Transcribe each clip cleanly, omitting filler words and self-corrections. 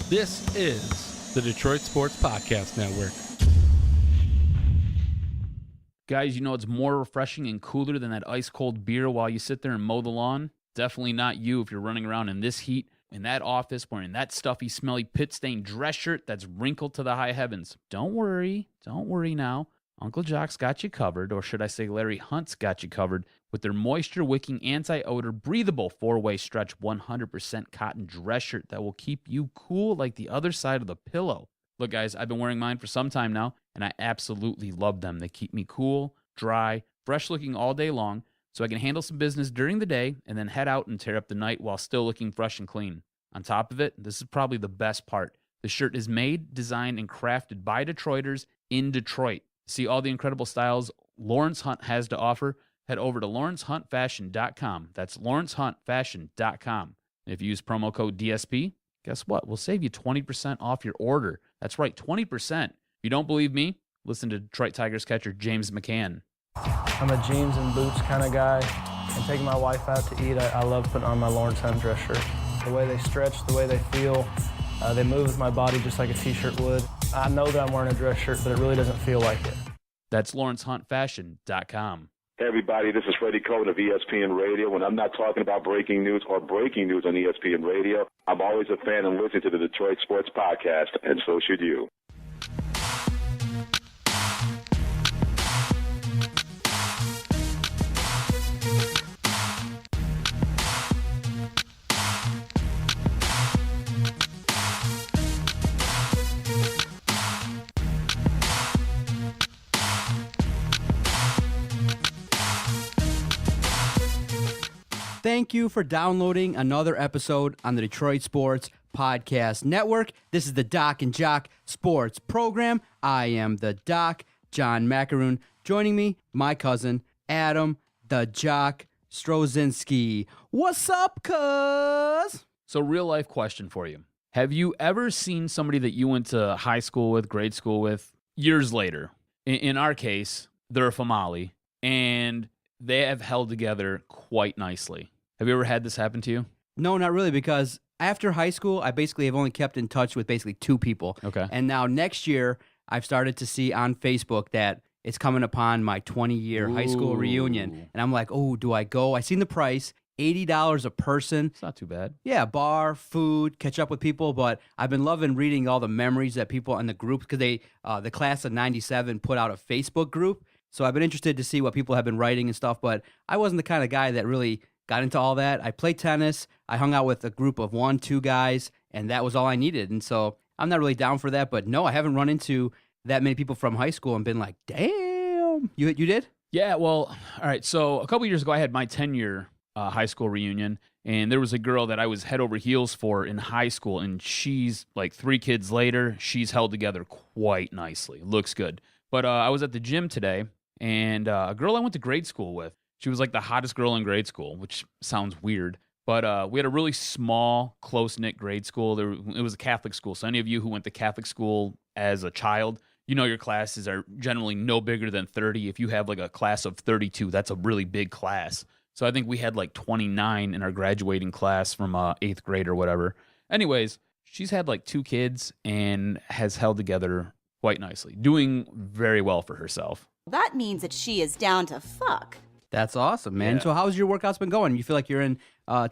This is the Detroit Sports Podcast Network. Guys, you know it's more refreshing and cooler than that ice-cold beer while you sit there and mow the lawn? Definitely not you if you're running around in this heat, in that office, wearing that stuffy, smelly, pit-stained dress shirt that's wrinkled to the high heavens. Don't worry now. Uncle Jock's got you covered, or should I say Larry Hunt's got you covered, with their moisture-wicking, anti-odor, breathable 4-way stretch 100% cotton dress shirt that will keep you cool like the other side of the pillow. Look, guys, I've been wearing mine for some time now, and I absolutely love them. They keep me cool, dry, fresh-looking all day long, so I can handle some business during the day and then head out and tear up the night while still looking fresh and clean. On top of it, this is probably the best part. The shirt is made, designed, and crafted by Detroiters in Detroit. See all the incredible styles Lawrence Hunt has to offer? Head over to lawrencehuntfashion.com. That's lawrencehuntfashion.com. And if you use promo code DSP, guess what? We'll save you 20% off your order. That's right, 20%. If you don't believe me, listen to Detroit Tigers catcher James McCann. I'm a jeans and boots kind of guy. And taking my wife out to eat, I love putting on my Lawrence Hunt dress shirt. The way they stretch, the way they feel, they move with my body just like a t-shirt would. I know that I'm wearing a dress shirt, but it really doesn't feel like it. That's lawrencehuntfashion.com. Hey everybody, this is Freddie Cohen of ESPN Radio. When I'm not talking about breaking news or breaking news on ESPN Radio, I'm always a fan and listen to the Detroit Sports Podcast, and so should you. Thank you for downloading another episode on the Detroit Sports Podcast Network. This is the DocNJock Sports Program. I am the Doc, John Macaroon. Joining me, my cousin, Adam, the Jock Strozinski. What's up, cuz? So, real life question for you. Have you ever seen somebody that you went to high school with, grade school with, years later? In our case, they're a famali, and they have held together quite nicely. Have you ever had this happen to you? No, not really, because after high school, I basically have only kept in touch with basically two people. Okay. And now next year, I've started to see on Facebook that it's coming upon my 20-year high school reunion. And I'm like, oh, do I go? I seen the price, $80 a person. It's not too bad. Yeah, bar, food, catch up with people. But I've been loving reading all the memories that people in the group, because they, the class of 97 put out a Facebook group. So I've been interested to see what people have been writing and stuff. But I wasn't the kind of guy that really got into all that. I played tennis. I hung out with a group of 1-2 guys, and that was all I needed. And so I'm not really down for that. But no, I haven't run into that many people from high school and been like, damn. You did? Yeah, well, all right. So a couple years ago, I had my 10-year high school reunion, and there was a girl that I was head over heels for in high school, and she's like 3 kids later. She's held together quite nicely. Looks good. But I was at the gym today, and a girl I went to grade school with, she was like the hottest girl in grade school, which sounds weird. But we had a really small, close-knit grade school. It was a Catholic school. So any of you who went to Catholic school as a child, you know your classes are generally no bigger than 30. If you have like a class of 32, that's a really big class. So I think we had like 29 in our graduating class from 8th grade or whatever. Anyways, she's had like 2 kids and has held together quite nicely, doing very well for herself. That means that she is down to fuck. That's awesome, man. Yeah. So how's your workouts been going? You feel like you're in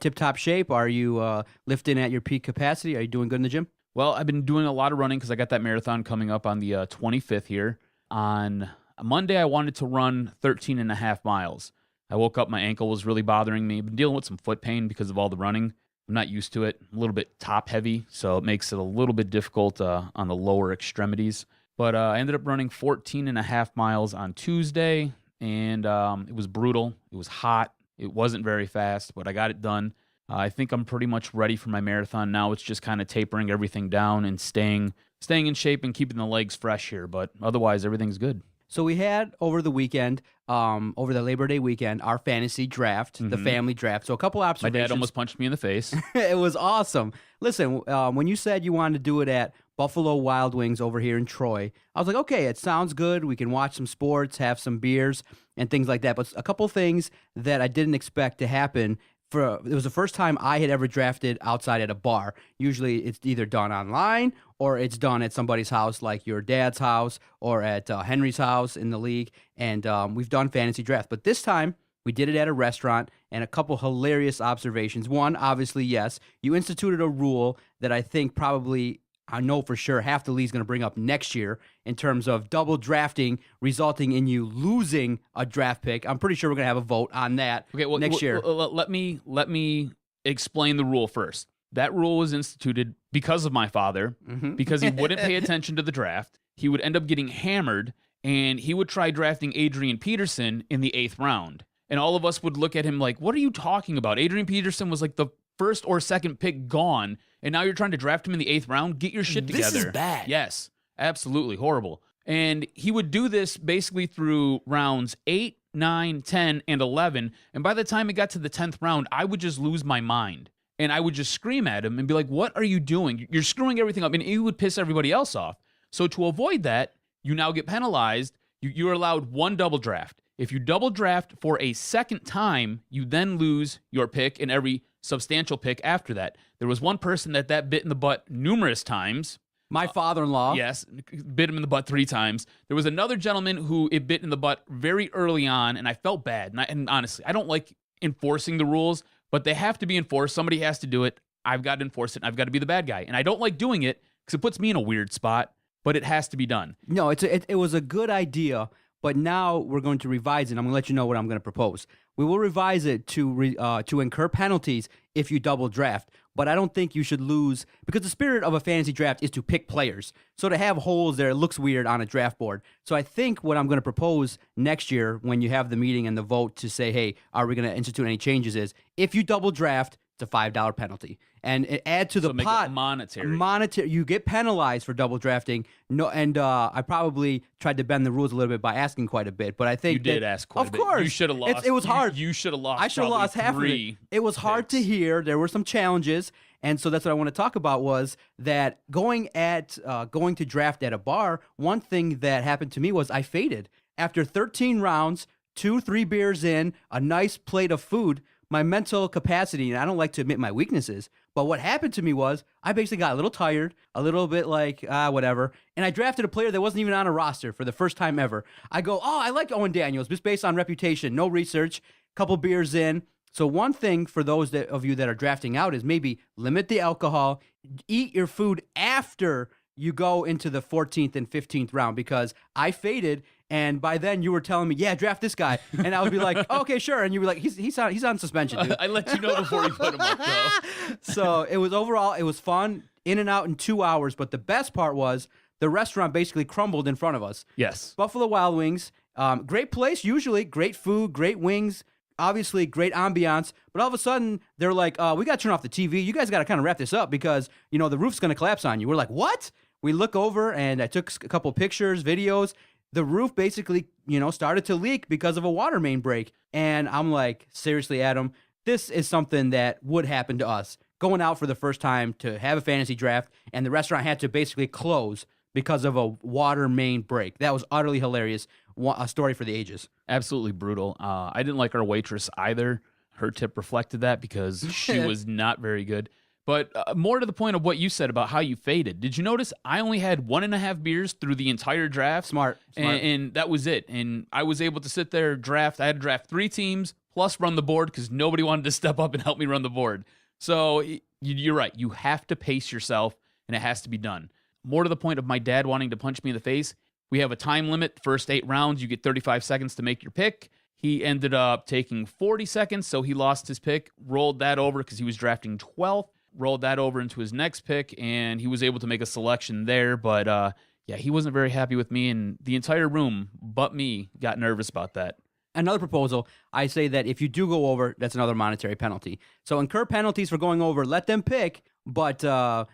tip-top shape? Are you lifting at your peak capacity? Are you doing good in the gym? Well, I've been doing a lot of running because I got that marathon coming up on the 25th here. On Monday, I wanted to run 13 and a half miles. I woke up, my ankle was really bothering me. I've been dealing with some foot pain because of all the running. I'm not used to it. I'm a little bit top-heavy, so it makes it a little bit difficult on the lower extremities. But I ended up running 14 and a half miles on Tuesday, and it was brutal. It was hot. It wasn't very fast, but I got it done. I think I'm pretty much ready for my marathon now. It's just kind of tapering everything down and staying in shape and keeping the legs fresh here, but otherwise everything's good. So we had over the weekend, over the Labor Day weekend, our fantasy draft, the family draft. So a couple My observations. dad almost punched me in the face. It was awesome. Listen, when you said you wanted to do it at Buffalo Wild Wings over here in Troy, I was like, okay, it sounds good. We can watch some sports, have some beers, and things like that. But a couple things that I didn't expect to happen it was the first time I had ever drafted outside at a bar. Usually it's either done online or it's done at somebody's house, like your dad's house or at Henry's house in the league. And we've done fantasy draft. But this time we did it at a restaurant, and a couple hilarious observations. One, obviously, yes, you instituted a rule that I think probably, I know for sure, half the league's going to bring up next year in terms of double drafting, resulting in you losing a draft pick. I'm pretty sure we're going to have a vote on that next year. Let me explain the rule first. That rule was instituted because of my father, because he wouldn't pay attention to the draft. He would end up getting hammered, and he would try drafting Adrian Peterson in the 8th round. And all of us would look at him like, what are you talking about? Adrian Peterson was like the first or second pick gone, and now you're trying to draft him in the 8th round? Get your shit together. This is bad. Yes, absolutely horrible. And he would do this basically through rounds 8, 9, 10, and 11. And by the time it got to the 10th round, I would just lose my mind. And I would just scream at him and be like, what are you doing? You're screwing everything up. And it would piss everybody else off. So to avoid that, you now get penalized. You're allowed one double draft. If you double draft for a second time, you then lose your pick and every substantial pick after that. There was one person that bit in the butt numerous times. My father-in-law. Yes, bit him in the butt 3 times. There was another gentleman who it bit in the butt very early on, and I felt bad. And honestly, I don't like enforcing the rules, but they have to be enforced. Somebody has to do it. I've got to enforce it. I've got to be the bad guy. And I don't like doing it because it puts me in a weird spot, but it has to be done. No, it was a good idea. But now we're going to revise it. I'm going to let you know what I'm going to propose. We will revise it to incur penalties if you double draft. But I don't think you should lose, because the spirit of a fantasy draft is to pick players. So to have holes there, it looks weird on a draft board. So I think what I'm going to propose next year when you have the meeting and the vote to say, hey, are we going to institute any changes, is if you double draft, it's a $5 penalty. And add to the pot. Monetary. You get penalized for double drafting. No, and I probably tried to bend the rules a little bit by asking quite a bit. But I think you did ask quite a bit. Of course, you should have lost. It was hard. You should have lost. I should have lost half of it. It was hard to hear. There were some challenges, and so that's what I want to talk about. Was that going to draft at a bar? One thing that happened to me was I faded after 13 rounds, 2-3 beers in, a nice plate of food. My mental capacity, and I don't like to admit my weaknesses, but what happened to me was I basically got a little tired, a little bit like, whatever, and I drafted a player that wasn't even on a roster for the first time ever. I go, I like Owen Daniels, just based on reputation, no research, couple beers in. So one thing for those of you that are drafting out is maybe limit the alcohol, eat your food after you go into the 14th and 15th round, because I faded. And by then you were telling me, yeah, draft this guy. And I would be like, oh, okay, sure. And you were like, he's on suspension, dude. I let you know before you put him up, though. So it was fun, in and out in 2 hours. But the best part was the restaurant basically crumbled in front of us. Yes. Buffalo Wild Wings, great place, usually great food, great wings, obviously great ambiance. But all of a sudden they're like, we got to turn off the TV. You guys got to kind of wrap this up because, the roof's going to collapse on you. We're like, what? We look over and I took a couple pictures, videos. The roof basically, started to leak because of a water main break. And I'm like, seriously, Adam, this is something that would happen to us. Going out for the first time to have a fantasy draft, and the restaurant had to basically close because of a water main break. That was utterly hilarious. A story for the ages. Absolutely brutal. I didn't like our waitress either. Her tip reflected that because she was not very good. But more to the point of what you said about how you faded. Did you notice I only had 1.5 beers through the entire draft? Smart. And that was it. And I was able to sit there, draft. I had to draft 3 teams plus run the board because nobody wanted to step up and help me run the board. So you're right. You have to pace yourself, and it has to be done. More to the point of my dad wanting to punch me in the face, we have a time limit. First 8 rounds, you get 35 seconds to make your pick. He ended up taking 40 seconds, so he lost his pick, rolled that over because he was drafting 12th. Rolled that over into his next pick, and he was able to make a selection there. But, he wasn't very happy with me, and the entire room, but me, got nervous about that. Another proposal, I say that if you do go over, that's another monetary penalty. So incur penalties for going over, let them pick, but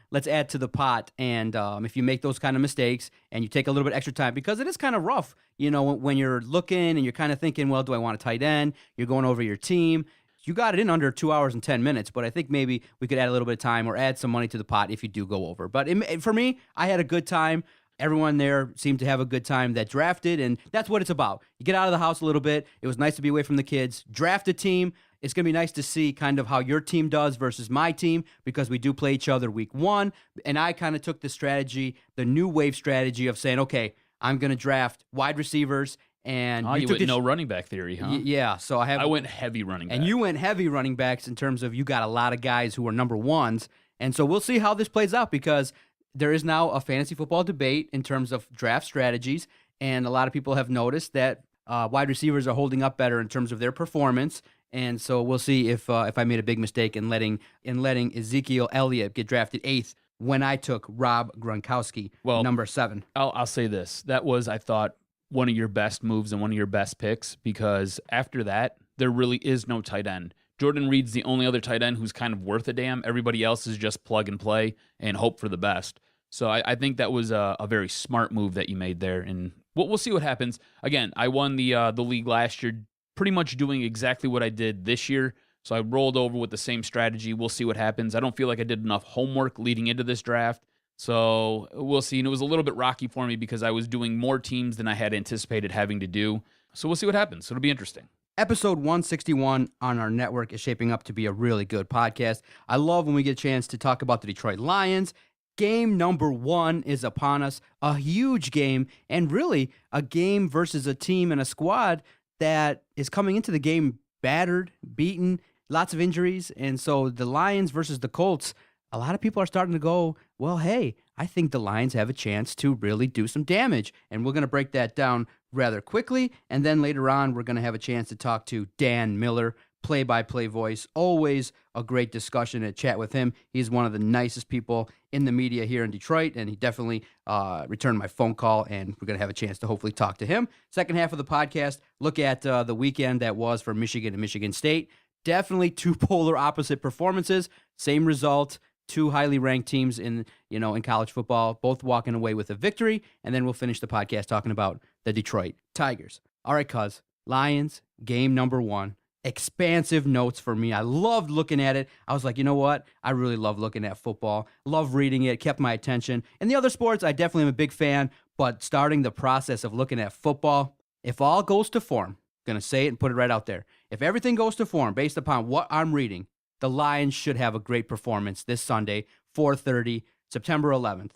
let's add to the pot. And if you make those kind of mistakes and you take a little bit extra time, because it is kind of rough, when you're looking and you're kind of thinking, well, do I want a tight end? You're going over your team. You got it in under 2 hours and 10 minutes, but I think maybe we could add a little bit of time or add some money to the pot if you do go over. But for me, I had a good time. Everyone there seemed to have a good time that drafted, and that's what it's about. You get out of the house a little bit. It was nice to be away from the kids. Draft a team. It's going to be nice to see kind of how your team does versus my team, because we do play each other week 1. And I kind of took the strategy, the new wave strategy of saying, okay, I'm going to draft wide receivers. And you went no running back theory, huh? Yeah, so I went heavy running back. And you went heavy running backs in terms of you got a lot of guys who are number ones. And so we'll see how this plays out, because there is now a fantasy football debate in terms of draft strategies, and a lot of people have noticed that wide receivers are holding up better in terms of their performance. And so we'll see if I made a big mistake in letting Ezekiel Elliott get drafted 8th when I took Rob Gronkowski, number 7. I'll say this. That was, I thought, one of your best moves and one of your best picks, because after that, there really is no tight end. Jordan Reed's the only other tight end who's kind of worth a damn. Everybody else is just plug and play and hope for the best. So I think that was a very smart move that you made there, and we'll see what happens. Again, I won the league last year, pretty much doing exactly what I did this year. So I rolled over with the same strategy. We'll see what happens. I don't feel like I did enough homework leading into this draft. So we'll see. And it was a little bit rocky for me because I was doing more teams than I had anticipated having to do. So we'll see what happens. It'll be interesting. Episode 161 on our network is shaping up to be a really good podcast. I love when we get a chance to talk about the Detroit Lions. Game number 1 is upon us. A huge game, and really a game versus a team and a squad that is coming into the game battered, beaten, lots of injuries. And so the Lions versus the Colts, a lot of people are starting to go, well, hey, I think the Lions have a chance to really do some damage. And we're going to break that down rather quickly. And then later on, we're going to have a chance to talk to Dan Miller, play-by-play voice. Always a great discussion and chat with him. He's one of the nicest people in the media here in Detroit, and he definitely returned my phone call, and we're going to have a chance to hopefully talk to him. Second half of the podcast, look at the weekend that was for Michigan and Michigan State. Definitely two polar opposite performances, same result. Two highly ranked teams in college football, both walking away with a victory, and then we'll finish the podcast talking about the Detroit Tigers. All right, cuz, Lions, game number 1. Expansive notes for me. I loved looking at it. I was like, you know what? I really love looking at football. Love reading it. Kept my attention. And the other sports, I definitely am a big fan, but starting the process of looking at football, if all goes to form, going to say it and put it right out there. If everything goes to form based upon what I'm reading, the Lions should have a great performance this Sunday, 4:30, September 11th.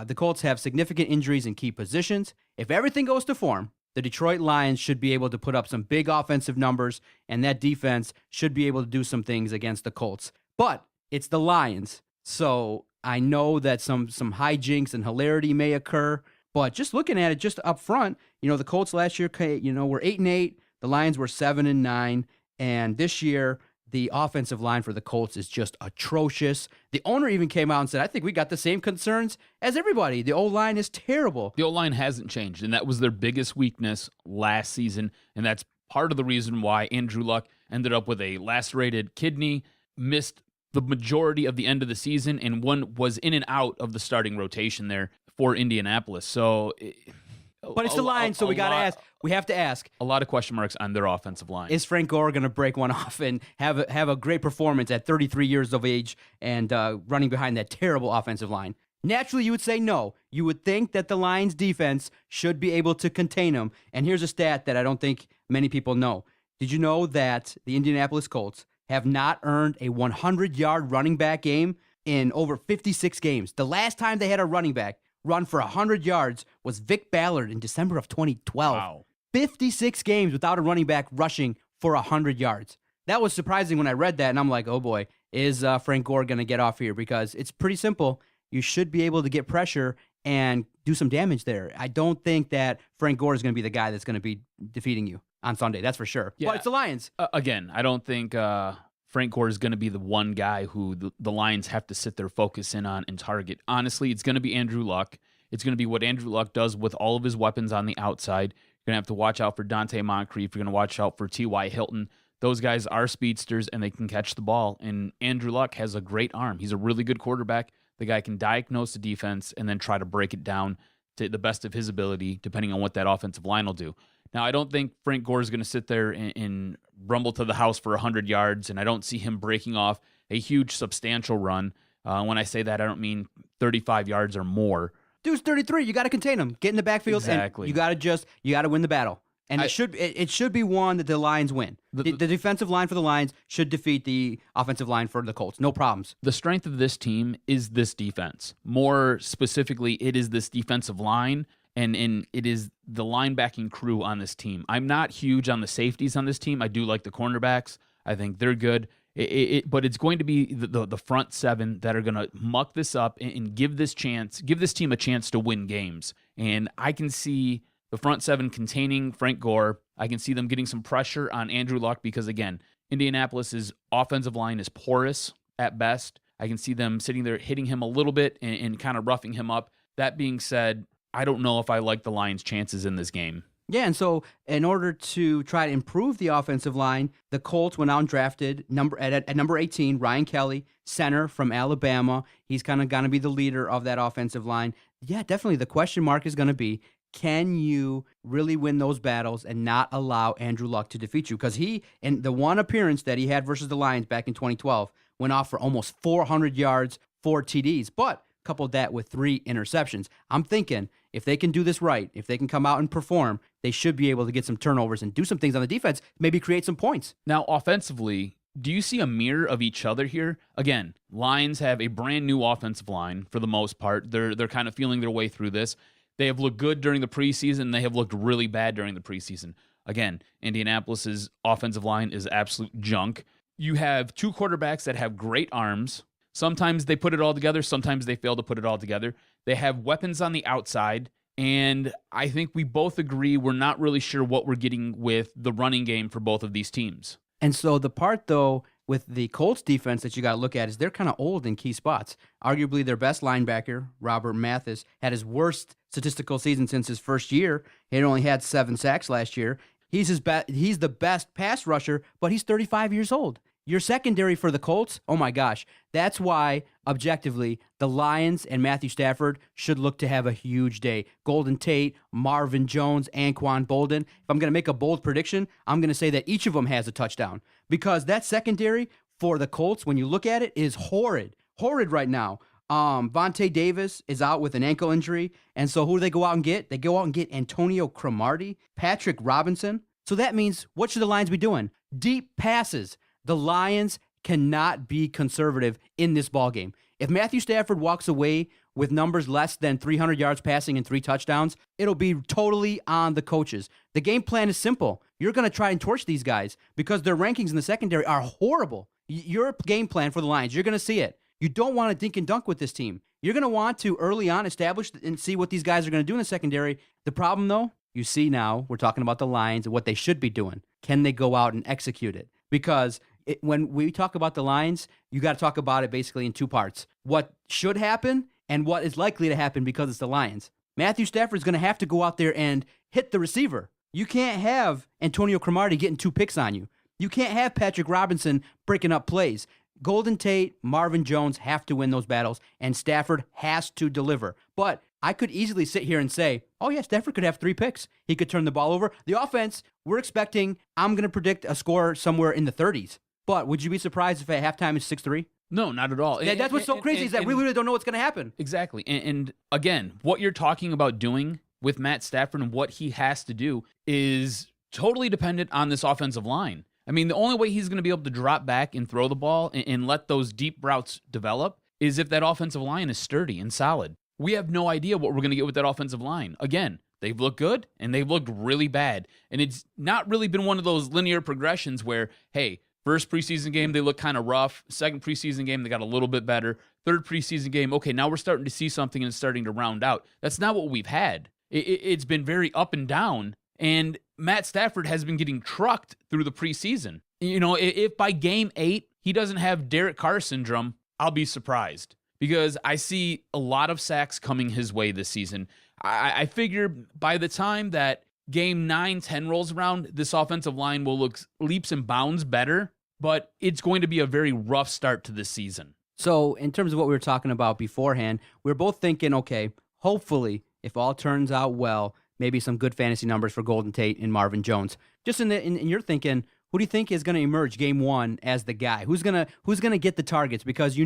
The Colts have significant injuries in key positions. If everything goes to form, the Detroit Lions should be able to put up some big offensive numbers, and that defense should be able to do some things against the Colts. But it's the Lions, so I know that some hijinks and hilarity may occur, but just looking at it just up front, the Colts last year, were 8-8, the Lions were 7-9, and this year, the offensive line for the Colts is just atrocious. The owner even came out and said, I think we got the same concerns as everybody. The O-line is terrible. The O-line hasn't changed, and that was their biggest weakness last season, and that's part of the reason why Andrew Luck ended up with a lacerated kidney, missed the majority of the end of the season, and was in and out of the starting rotation there for Indianapolis. So... But it's the Lions, so we got to ask. We have to ask. A lot of question marks on their offensive line. Is Frank Gore going to break one off and have a great performance at 33 years of age and running behind that terrible offensive line? Naturally, you would say no. You would think that the Lions' defense should be able to contain him. And here's a stat that I don't think many people know. Did you know that the Indianapolis Colts have not earned a 100-yard running back game in over 56 games? The last time they had a running back run for 100 yards was Vic Ballard in December of 2012. Wow. 56 games without a running back rushing for 100 yards. That was surprising when I read that, and I'm like, oh boy, is Frank Gore going to get off here? Because it's pretty simple. You should be able to get pressure and do some damage there. I don't think that Frank Gore is going to be the guy that's going to be defeating you on Sunday. That's for sure. Yeah. But it's the Lions. Again, I don't think Frank Gore is going to be the one guy who the Lions have to sit their focus in on and target. Honestly, it's going to be Andrew Luck. It's going to be what Andrew Luck does with all of his weapons on the outside. You're going to have to watch out for Dante Moncrief. You're going to watch out for T.Y. Hilton. Those guys are speedsters, and they can catch the ball. And Andrew Luck has a great arm. He's a really good quarterback. The guy can diagnose the defense and then try to break it down to the best of his ability, depending on what that offensive line will do. Now, I don't think Frank Gore is going to sit there and rumble to the house for 100 yards, and I don't see him breaking off a huge, substantial run. When I say that, I don't mean 35 yards or more. Dude's 33. You got to contain him. Get in the backfield. Exactly. And you got to win the battle. And it should be one that the Lions win. The defensive line for the Lions should defeat the offensive line for the Colts. No problems. The strength of this team is this defense. More specifically, it is this defensive line, and it is the linebacking crew on this team. I'm not huge on the safeties on this team. I do like the cornerbacks. I think they're good. But it's going to be the front seven that are going to muck this up and give this team a chance to win games. And I can see the front seven containing Frank Gore. I can see them getting some pressure on Andrew Luck because, again, Indianapolis's offensive line is porous at best. I can see them sitting there hitting him a little bit and kind of roughing him up. That being said, I don't know if I like the Lions' chances in this game. Yeah, and so in order to try to improve the offensive line, the Colts went out and drafted at number 18, Ryan Kelly, center from Alabama. He's kind of going to be the leader of that offensive line. Yeah, definitely the question mark is going to be, can you really win those battles and not allow Andrew Luck to defeat you? Because he, in the one appearance that he had versus the Lions back in 2012, went off for almost 400 yards, 4 TDs, but coupled that with 3 interceptions. I'm thinking if they can do this right, if they can come out and perform, they should be able to get some turnovers and do some things on the defense, maybe create some points. Now, offensively, do you see a mirror of each other here? Again, Lions have a brand new offensive line for the most part. They're kind of feeling their way through this. They have looked good during the preseason. They have looked really bad during the preseason. Again, Indianapolis's offensive line is absolute junk. You have 2 quarterbacks that have great arms. Sometimes they put it all together. Sometimes they fail to put it all together. They have weapons on the outside. And I think we both agree we're not really sure what we're getting with the running game for both of these teams. And so the part, though, with the Colts defense that you got to look at is they're kind of old in key spots. Arguably their best linebacker, Robert Mathis, had his worst statistical season since his first year. He only had 7 sacks last year. He's the best pass rusher, but he's 35 years old. Your secondary for the Colts, oh my gosh, that's why, objectively, the Lions and Matthew Stafford should look to have a huge day. Golden Tate, Marvin Jones, Anquan Bolden. If I'm going to make a bold prediction, I'm going to say that each of them has a touchdown. Because that secondary for the Colts, when you look at it, is horrid. Horrid right now. Vontae Davis is out with an ankle injury, and so who do they go out and get? They go out and get Antonio Cromartie, Patrick Robinson. So that means, what should the Lions be doing? Deep passes. The Lions cannot be conservative in this ballgame. If Matthew Stafford walks away with numbers less than 300 yards passing and 3 touchdowns, it'll be totally on the coaches. The game plan is simple. You're going to try and torch these guys because their rankings in the secondary are horrible. Your game plan for the Lions, you're going to see it. You don't want to dink and dunk with this team. You're going to want to early on establish and see what these guys are going to do in the secondary. The problem, though, you see now, we're talking about the Lions and what they should be doing. Can they go out and execute it? Because when we talk about the Lions, you got to talk about it basically in 2 parts. What should happen and what is likely to happen because it's the Lions. Matthew Stafford is going to have to go out there and hit the receiver. You can't have Antonio Cromartie getting 2 picks on you. You can't have Patrick Robinson breaking up plays. Golden Tate, Marvin Jones have to win those battles, and Stafford has to deliver. But I could easily sit here and say, oh yeah, Stafford could have 3 picks. He could turn the ball over. The offense, we're expecting, I'm going to predict a score somewhere in the 30s. But would you be surprised if at halftime it's 6-3? No, not at all. That's what's so crazy is that we really don't know what's going to happen. Exactly. And again, what you're talking about doing with Matt Stafford and what he has to do is totally dependent on this offensive line. I mean, the only way he's going to be able to drop back and throw the ball and let those deep routes develop is if that offensive line is sturdy and solid. We have no idea what we're going to get with that offensive line. Again, they've looked good and they've looked really bad. And it's not really been one of those linear progressions where, hey, first preseason game, they look kind of rough. Second preseason game, they got a little bit better. Third preseason game, okay, now we're starting to see something and it's starting to round out. That's not what we've had. It's been very up and down, and Matt Stafford has been getting trucked through the preseason. You know, if by game 8 he doesn't have Derek Carr syndrome, I'll be surprised because I see a lot of sacks coming his way this season. I figure by the time that game 9-10 rolls around, this offensive line will look leaps and bounds better, but it's going to be a very rough start to this season. So in terms of what we were talking about beforehand, we were both thinking, okay, hopefully, if all turns out well, maybe some good fantasy numbers for Golden Tate and Marvin Jones. Just in your thinking, who do you think is going to emerge game one as the guy? Who's gonna get the targets? Because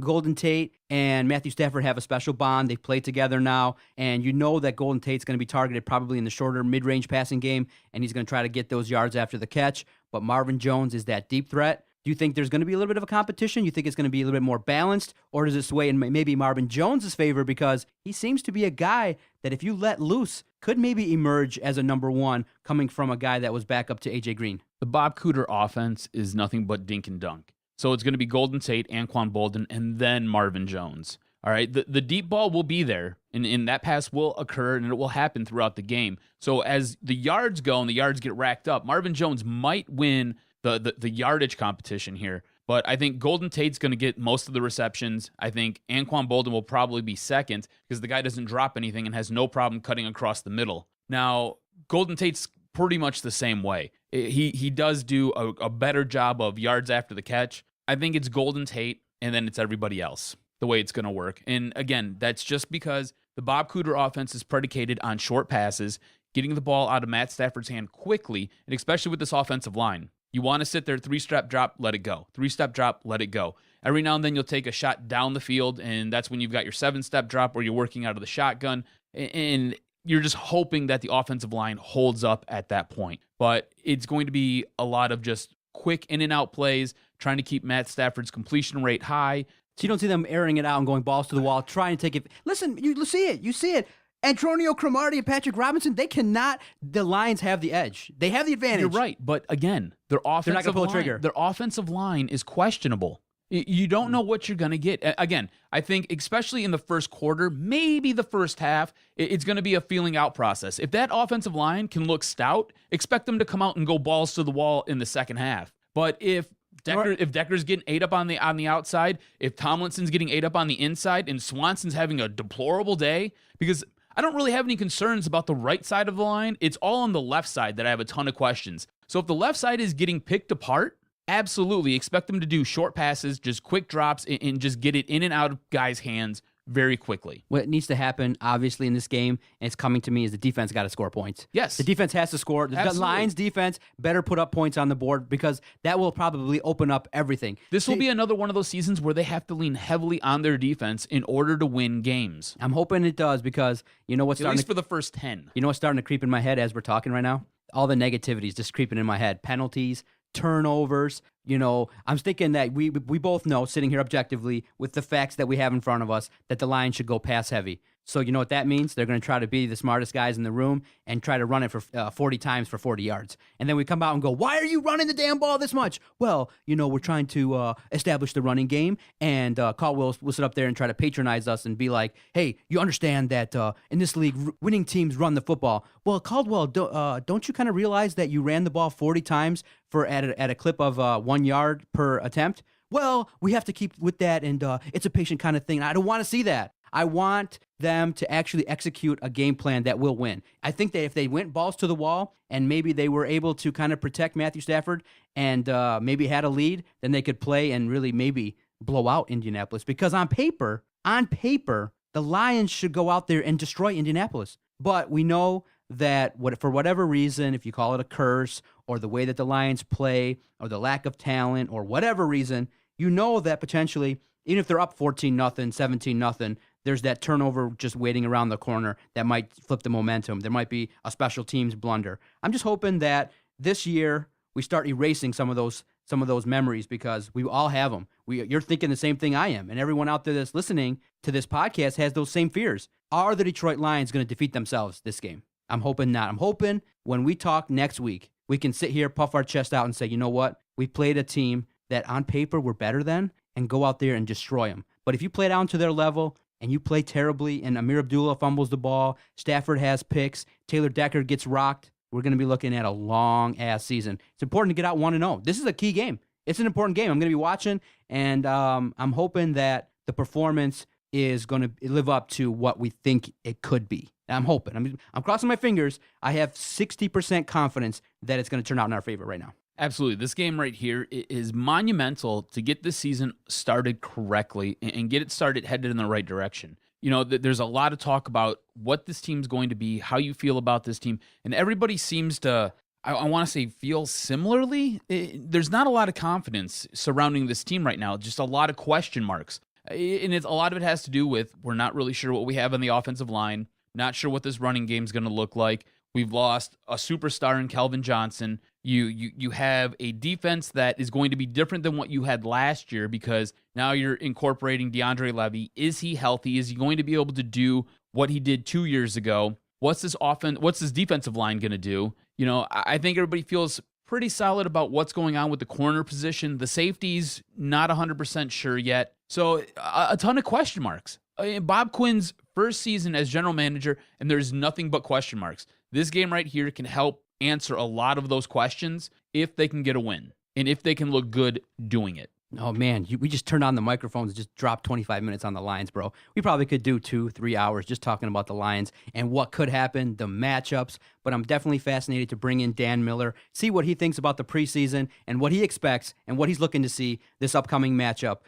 Golden Tate and Matthew Stafford have a special bond. They've played together now, and that Golden Tate's going to be targeted probably in the shorter mid-range passing game, and he's going to try to get those yards after the catch. But Marvin Jones is that deep threat. Do you think there's going to be a little bit of a competition? You think it's going to be a little bit more balanced? Or does it sway in maybe Marvin Jones' favor because he seems to be a guy that if you let loose could maybe emerge as a number one coming from a guy that was back up to A.J. Green? The Bob Cooter offense is nothing but dink and dunk. So it's going to be Golden Tate, Anquan Boldin, and then Marvin Jones. All right, the deep ball will be there, and that pass will occur, and it will happen throughout the game. So as the yards go and the yards get racked up, Marvin Jones might win the yardage competition here. But I think Golden Tate's going to get most of the receptions. I think Anquan Boldin will probably be second because the guy doesn't drop anything and has no problem cutting across the middle. Now, Golden Tate's pretty much the same way. He does do a better job of yards after the catch. I think it's Golden Tate, and then it's everybody else, the way it's going to work. And again, that's just because the Bob Cooter offense is predicated on short passes, getting the ball out of Matt Stafford's hand quickly, and especially with this offensive line. You want to sit there, 3-step drop, let it go. 3-step drop, let it go. Every now and then you'll take a shot down the field, and that's when you've got your 7-step drop where you're working out of the shotgun, and you're just hoping that the offensive line holds up at that point. But it's going to be a lot of just quick in-and-out plays, trying to keep Matt Stafford's completion rate high. So you don't see them airing it out and going balls to the wall, trying to take it. Listen, you see it. Antonio Cromartie and Patrick Robinson, the Lions have the edge. They have the advantage. You're right, but again, their offensive not gonna pull a trigger. Their offensive line is questionable. You don't know what you're going to get. Again, I think especially in the first quarter, maybe the first half, it's going to be a feeling out process. If that offensive line can look stout, expect them to come out and go balls to the wall in the second half. But if Decker's getting ate up on the outside, if Tomlinson's getting ate up on the inside, and Swanson's having a deplorable day, because I don't really have any concerns about the right side of the line. It's all on the left side that I have a ton of questions. So if the left side is getting picked apart, absolutely expect them to do short passes, just quick drops, and just get it in and out of guys' hands very quickly. What needs to happen, obviously, in this game, and it's coming to me, is the defense got to score points. Yes. The defense has to score. The Lions defense better put up points on the board because that will probably open up everything. This will be another one of those seasons where they have to lean heavily on their defense in order to win games. I'm hoping it does because at least for the first 10. You know what's starting to creep in my head as we're talking right now? All the negativity is just creeping in my head. Penalties, turnovers. I'm thinking that we both know, sitting here objectively with the facts that we have in front of us, that the Lions should go pass heavy. So you know what that means? They're going to try to be the smartest guys in the room and try to run it for 40 times for 40 yards. And then we come out and go, why are you running the damn ball this much? Well, we're trying to establish the running game. And Caldwell will sit up there and try to patronize us and be like, hey, you understand that in this league, winning teams run the football. Well, Caldwell, don't you kind of realize that you ran the ball 40 times at a clip of 1 yard per attempt? Well, we have to keep with that, and it's a patient kind of thing. I don't want to see that. I want them to actually execute a game plan that will win. I think that if they went balls to the wall and maybe they were able to kind of protect Matthew Stafford and maybe had a lead, then they could play and really maybe blow out Indianapolis. Because on paper, the Lions should go out there and destroy Indianapolis. But we know that for whatever reason, if you call it a curse or the way that the Lions play or the lack of talent or whatever reason, that potentially, even if they're up 14-0, 17-0, there's that turnover just waiting around the corner that might flip the momentum. There might be a special teams blunder. I'm just hoping that this year we start erasing some of those memories because we all have them. You're thinking the same thing I am, and everyone out there that's listening to this podcast has those same fears. Are the Detroit Lions going to defeat themselves this game? I'm hoping not. I'm hoping when we talk next week, we can sit here, puff our chest out, and say, you know what? We played a team that on paper we're better than, and go out there and destroy them. But if you play down to their level and you play terribly and Amir Abdullah fumbles the ball, Stafford has picks, Taylor Decker gets rocked, we're going to be looking at a long-ass season. It's important to get out 1-0. This is a key game. It's an important game. I'm going to be watching, and I'm hoping that the performance is going to live up to what we think it could be. I'm hoping. I'm crossing my fingers. I have 60% confidence that it's going to turn out in our favor right now. Absolutely. This game right here is monumental to get this season started correctly and get it started headed in the right direction. There's a lot of talk about what this team's going to be, how you feel about this team, and everybody seems to, I want to say feel similarly. There's not a lot of confidence surrounding this team right now, just a lot of question marks. And a lot of it has to do with we're not really sure what we have on the offensive line, not sure what this running game is going to look like. We've lost a superstar in Kelvin Johnson. You have a defense that is going to be different than what you had last year because now you're incorporating DeAndre Levy. Is he healthy? Is he going to be able to do what he did 2 years ago? What's this defensive line going to do? I think everybody feels pretty solid about what's going on with the corner position. The safeties, not 100% sure yet. So a ton of question marks. Bob Quinn's first season as general manager, and there's nothing but question marks. This game right here can help answer a lot of those questions if they can get a win and if they can look good doing it. Oh, man, we just turned on the microphones and just dropped 25 minutes on the Lions, bro. We probably could do 2-3 hours just talking about the Lions and what could happen, the matchups, but I'm definitely fascinated to bring in Dan Miller, see what he thinks about the preseason and what he expects and what he's looking to see this upcoming matchup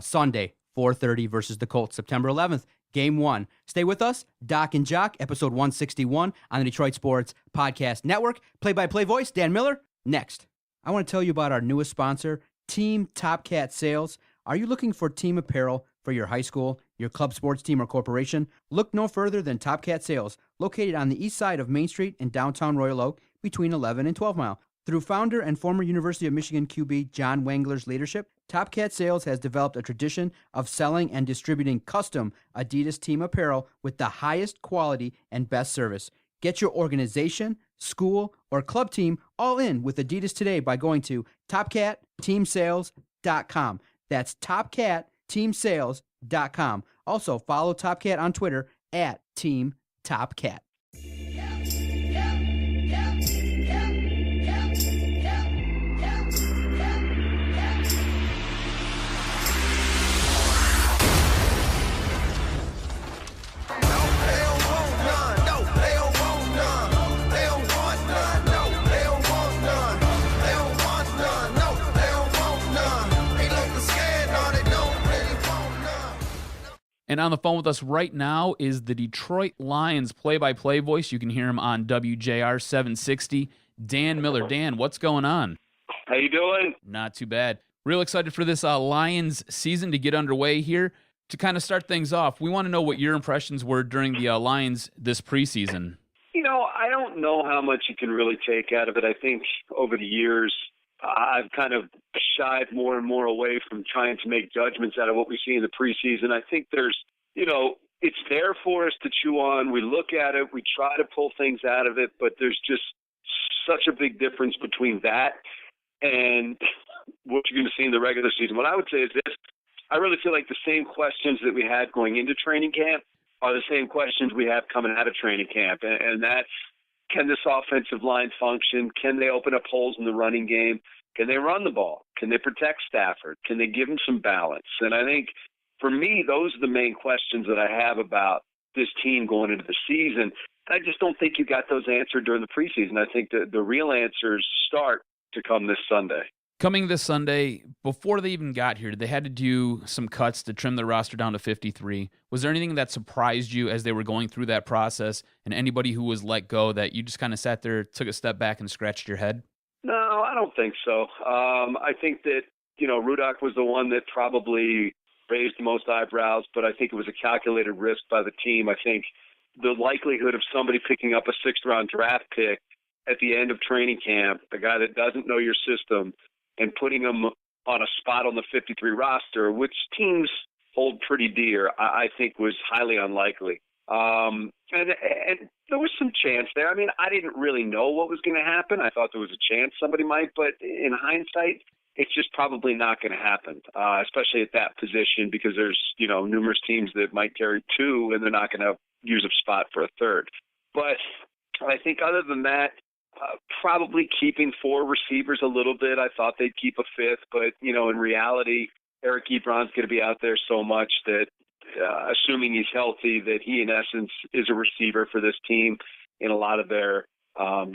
Sunday, 4:30 versus the Colts, September 11th, Game 1. Stay with us, Doc and Jock, episode 161 on the Detroit Sports Podcast Network. Play-by-play voice, Dan Miller, next. I want to tell you about our newest sponsor, Team Top Cat Sales. Are you looking for team apparel for your high school, your club sports team, or corporation? Look no further than Top Cat Sales, located on the east side of Main Street in downtown Royal Oak, between 11 and 12 Mile. Through founder and former University of Michigan QB John Wangler's leadership, Top Cat Sales has developed a tradition of selling and distributing custom Adidas team apparel with the highest quality and best service. Get your organization, school, or club team all in with Adidas today by going to TopCatTeamSales.com. That's TopCatTeamSales.com. Also, follow Top Cat on Twitter at Team Top Cat. And on the phone with us right now is the Detroit Lions play-by-play voice. You can hear him on WJR 760. Dan Miller. Dan, what's going on? How you doing? Not too bad. Real excited for this Lions season to get underway here. To kind of start things off, we want to know what your impressions were during the Lions this preseason. I don't know how much you can really take out of it. I think over the years, I've kind of shied more and more away from trying to make judgments out of what we see in the preseason. I think there's, it's there for us to chew on. We look at it. We try to pull things out of it, but there's just such a big difference between that and what you're going to see in the regular season. What I would say is this. I really feel like the same questions that we had going into training camp are the same questions we have coming out of training camp, and that's, can this offensive line function? Can they open up holes in the running game? Can they run the ball? Can they protect Stafford? Can they give him some balance? And I think, for me, those are the main questions that I have about this team going into the season. I just don't think you got those answered during the preseason. I think the real answers start to come this Sunday. Coming this Sunday, before they even got here, they had to do some cuts to trim the roster down to 53. Was there anything that surprised you as they were going through that process, and anybody who was let go that you just kind of sat there, took a step back, and scratched your head? No, I don't think so. I think that, Rudock was the one that probably raised the most eyebrows, but I think it was a calculated risk by the team. I think the likelihood of somebody picking up a sixth-round draft pick at the end of training camp, a guy that doesn't know your system, and putting him on a spot on the 53 roster, which teams hold pretty dear, I think was highly unlikely. And there was some chance there. I mean, I didn't really know what was going to happen. I thought there was a chance somebody might, but in hindsight, it's just probably not going to happen, especially at that position, because there's, numerous teams that might carry two, and they're not going to use a spot for a third. But I think other than that, probably keeping four receivers a little bit. I thought they'd keep a fifth, but, in reality, Eric Ebron's going to be out there so much that, assuming he's healthy, that he, in essence, is a receiver for this team in a lot of their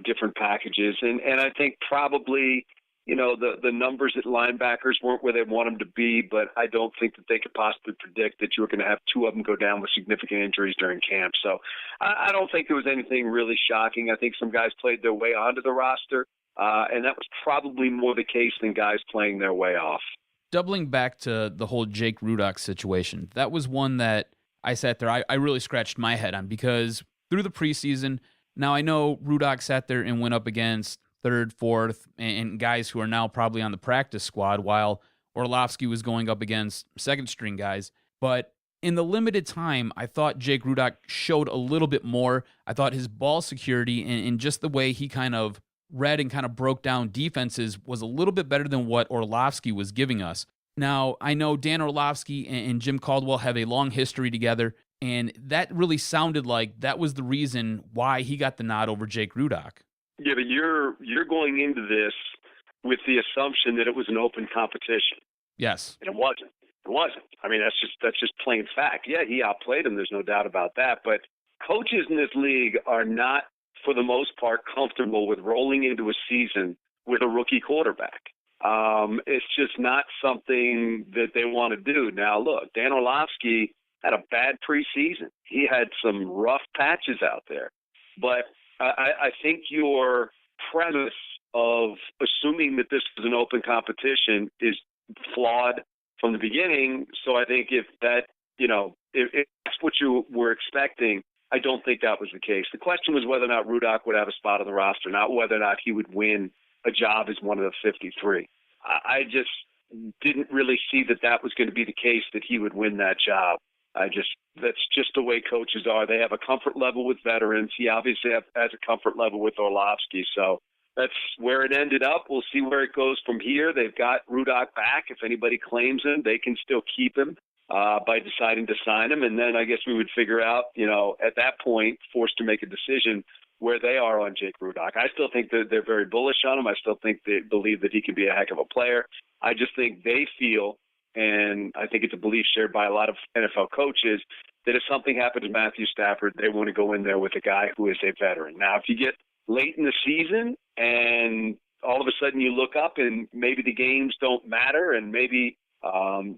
different packages. And I think probably, the numbers at linebackers weren't where they want them to be, but I don't think that they could possibly predict that you were going to have two of them go down with significant injuries during camp. So I don't think there was anything really shocking. I think some guys played their way onto the roster, and that was probably more the case than guys playing their way off. Doubling back to the whole Jake Rudock situation, that was one that I sat there, I really scratched my head on, because through the preseason, now I know Rudock sat there and went up against third, fourth, and guys who are now probably on the practice squad, while Orlovsky was going up against second-string guys. But in the limited time, I thought Jake Rudock showed a little bit more. I thought his ball security and just the way he kind of read and kind of broke down defenses was a little bit better than what Orlovsky was giving us. Now, I know Dan Orlovsky and Jim Caldwell have a long history together, and that really sounded like that was the reason why he got the nod over Jake Rudock. Yeah, but you're going into this with the assumption that it was an open competition. Yes. And it wasn't. It wasn't. I mean, that's just plain fact. Yeah, he outplayed him. There's no doubt about that. But coaches in this league are not, for the most part, comfortable with rolling into a season with a rookie quarterback. It's just not something that they want to do. Now, look, Dan Orlovsky had a bad preseason. He had some rough patches out there. But I think your premise of assuming that this is an open competition is flawed from the beginning. So I think if that, if that's what you were expecting, I don't think that was the case. The question was whether or not Rudock would have a spot on the roster, not whether or not he would win a job as one of the 53. I just didn't really see that was going to be the case, that he would win that job. That's just the way coaches are. They have a comfort level with veterans. He obviously has a comfort level with Orlovsky. So that's where it ended up. We'll see where it goes from here. They've got Rudock back. If anybody claims him, they can still keep him by deciding to sign him. And then I guess we would figure out, at that point, forced to make a decision where they are on Jake Rudock. I still think that they're very bullish on him. I still think they believe that he can be a heck of a player. I just think they feel, and I think it's a belief shared by a lot of NFL coaches, that if something happened to Matthew Stafford, they want to go in there with a guy who is a veteran. Now, if you get late in the season and all of a sudden you look up and maybe the games don't matter and maybe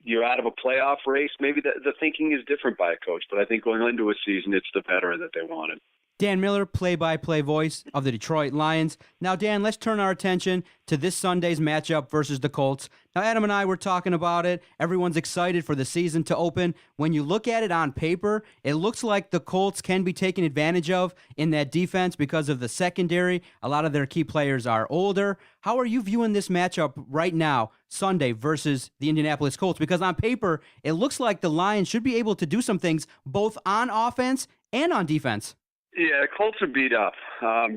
you're out of a playoff race, maybe the thinking is different by a coach. But I think going into a season, it's the veteran that they wanted. Dan Miller, play-by-play voice of the Detroit Lions. Now, Dan, let's turn our attention to this Sunday's matchup versus the Colts. Now, Adam and I were talking about it. Everyone's excited for the season to open. When you look at it on paper, it looks like the Colts can be taken advantage of in that defense because of the secondary. A lot of their key players are older. How are you viewing this matchup right now, Sunday versus the Indianapolis Colts? Because on paper, it looks like the Lions should be able to do some things both on offense and on defense. Yeah, the Colts are beat up.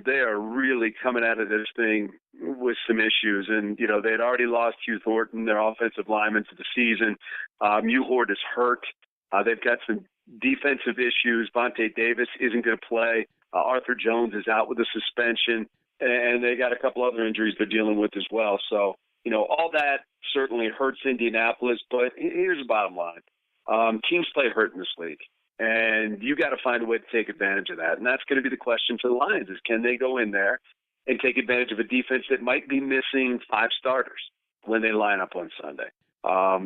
They are really coming out of this thing with some issues. And, they had already lost Hugh Thornton, their offensive lineman, for the season. Hort is hurt. They've got some defensive issues. Vontae Davis isn't going to play. Arthur Jones is out with a suspension. And they got a couple other injuries they're dealing with as well. So, all that certainly hurts Indianapolis. But here's the bottom line. Teams play hurt in this league. And you got to find a way to take advantage of that. And that's going to be the question for the Lions is, can they go in there and take advantage of a defense that might be missing 5 starters when they line up on Sunday?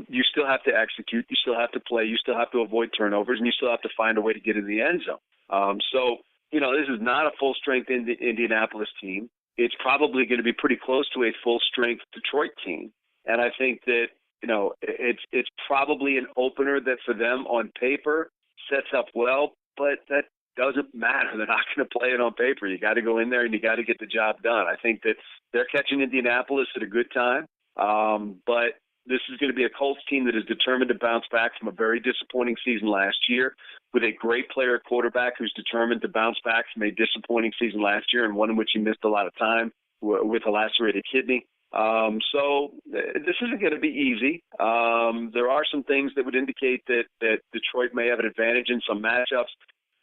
You still have to execute. You still have to play. You still have to avoid turnovers. And you still have to find a way to get in the end zone. So, this is not a full-strength Indianapolis team. It's probably going to be pretty close to a full-strength Detroit team. And I think that, it's probably an opener that for them on paper sets up well, but that doesn't matter. They're not going to play it on paper. You got to go in there and you got to get the job done. I think that they're catching Indianapolis at a good time, but this is going to be a Colts team that is determined to bounce back from a very disappointing season last year with a great player at quarterback who's determined to bounce back from a disappointing season last year and one in which he missed a lot of time with a lacerated kidney. So this isn't going to be easy. There are some things that would indicate that Detroit may have an advantage in some matchups,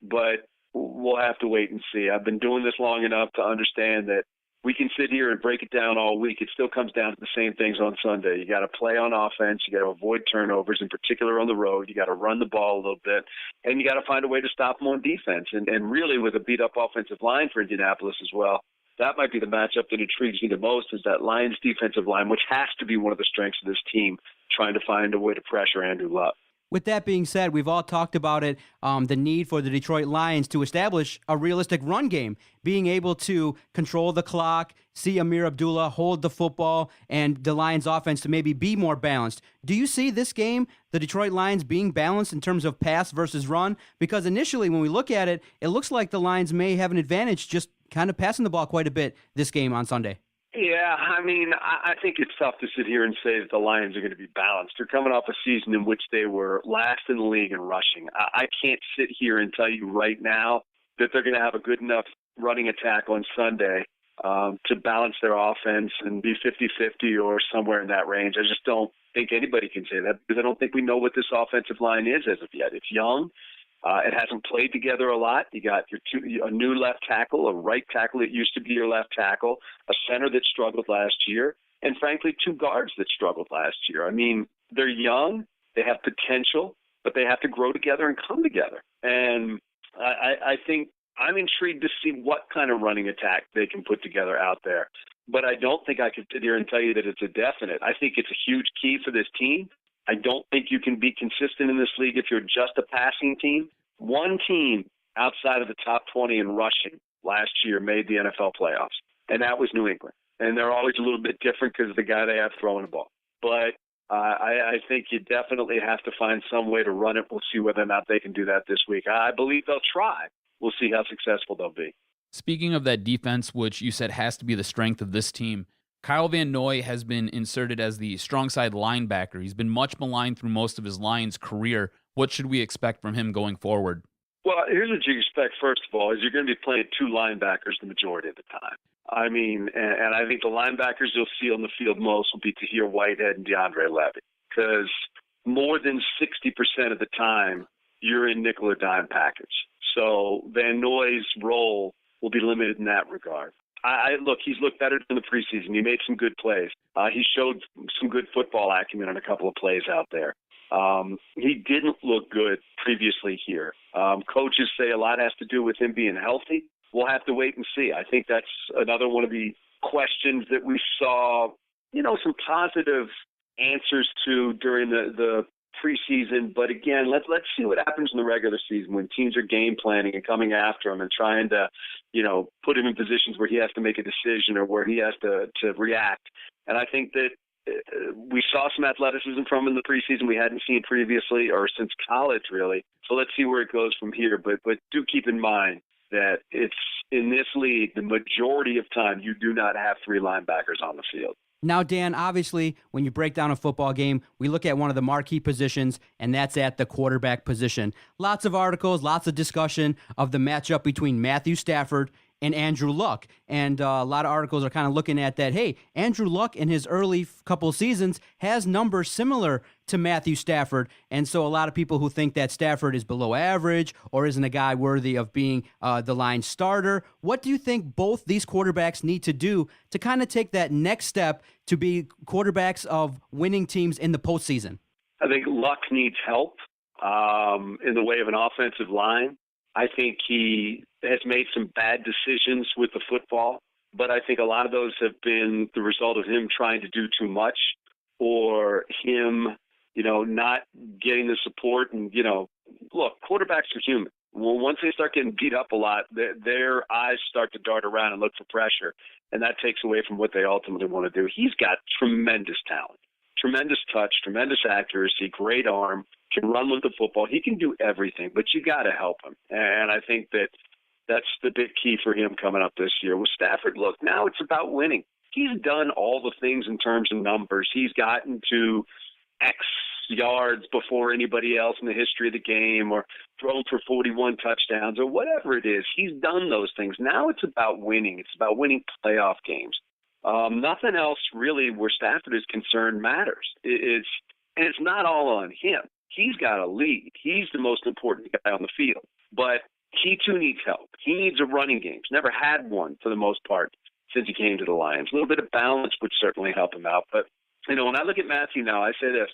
but we'll have to wait and see. I've been doing this long enough to understand that we can sit here and break it down all week. It still comes down to the same things on Sunday. You got to play on offense. You got to avoid turnovers, in particular on the road. You got to run the ball a little bit, and you got to find a way to stop them on defense. And really, with a beat-up offensive line for Indianapolis as well, that might be the matchup that intrigues me the most, is that Lions defensive line, which has to be one of the strengths of this team, trying to find a way to pressure Andrew Luck. With that being said, we've all talked about it, the need for the Detroit Lions to establish a realistic run game, being able to control the clock, see Amir Abdullah hold the football, and the Lions offense to maybe be more balanced. Do you see this game, the Detroit Lions, being balanced in terms of pass versus run? Because initially, when we look at it, it looks like the Lions may have an advantage just kind of passing the ball quite a bit this game on Sunday. Yeah, I mean, I think it's tough to sit here and say that the Lions are going to be balanced. They're coming off a season in which they were last in the league in rushing. I can't sit here and tell you right now that they're going to have a good enough running attack on Sunday to balance their offense and be 50-50 or somewhere in that range. I just don't think anybody can say that, because I don't think we know what this offensive line is as of yet. It's young. It hasn't played together a lot. You got a new left tackle, a right tackle that used to be your left tackle, a center that struggled last year, and frankly, 2 guards that struggled last year. I mean, they're young, they have potential, but they have to grow together and come together. And I think I'm intrigued to see what kind of running attack they can put together out there. But I don't think I could sit here and tell you that it's a definite. I think it's a huge key for this team. I don't think you can be consistent in this league if you're just a passing team. One team outside of the top 20 in rushing last year made the NFL playoffs, and that was New England. And they're always a little bit different because of the guy they have throwing the ball. But I think you definitely have to find some way to run it. We'll see whether or not they can do that this week. I believe they'll try. We'll see how successful they'll be. Speaking of that defense, which you said has to be the strength of this team, Kyle Van Noy has been inserted as the strong side linebacker. He's been much maligned through most of his Lions career. What should we expect from him going forward? Well, here's what you expect, first of all, is you're going to be playing 2 linebackers the majority of the time. I mean, and I think the linebackers you'll see on the field most will be Tahir Whitehead and DeAndre Levy, because more than 60% of the time you're in nickel or dime package. So Van Noy's role will be limited in that regard. Look, he's looked better in the preseason. He made some good plays. He showed some good football acumen on a couple of plays out there. He didn't look good previously here. Coaches say a lot has to do with him being healthy. We'll have to wait and see. I think that's another one of the questions that we saw, some positive answers to during the preseason. But again, let's see what happens in the regular season when teams are game planning and coming after him and trying to, put him in positions where he has to make a decision or where he has to react. And I think that we saw some athleticism from him in the preseason we hadn't seen previously or since college, really. So let's see where it goes from here. But do keep in mind that it's in this league, the majority of time, you do not have 3 linebackers on the field. Now, Dan, obviously, when you break down a football game, we look at one of the marquee positions, and that's at the quarterback position. Lots of articles, lots of discussion of the matchup between Matthew Stafford and Andrew Luck. And a lot of articles are kind of looking at that, hey, Andrew Luck in his early couple seasons has numbers similar to Matthew Stafford. And so a lot of people who think that Stafford is below average or isn't a guy worthy of being the line starter. What do you think both these quarterbacks need to do to kind of take that next step to be quarterbacks of winning teams in the postseason? I think Luck needs help in the way of an offensive line. I think he has made some bad decisions with the football, but I think a lot of those have been the result of him trying to do too much or him, not getting the support. And, look, quarterbacks are human. Well, once they start getting beat up a lot, their eyes start to dart around and look for pressure, and that takes away from what they ultimately want to do. He's got tremendous talent, tremendous touch, tremendous accuracy, great arm, can run with the football. He can do everything, but you got to help him. And I think that's the big key for him coming up this year. With Stafford, look, now it's about winning. He's done all the things in terms of numbers. He's gotten to X yards before anybody else in the history of the game or thrown for 41 touchdowns or whatever it is. He's done those things. Now it's about winning. It's about winning playoff games. Nothing else really where Stafford is concerned matters. It's not all on him. He's got a lead. He's the most important guy on the field. But he, too, needs help. He needs a running game. He's never had one for the most part since he came to the Lions. A little bit of balance would certainly help him out. But, when I look at Matthew now, I say this.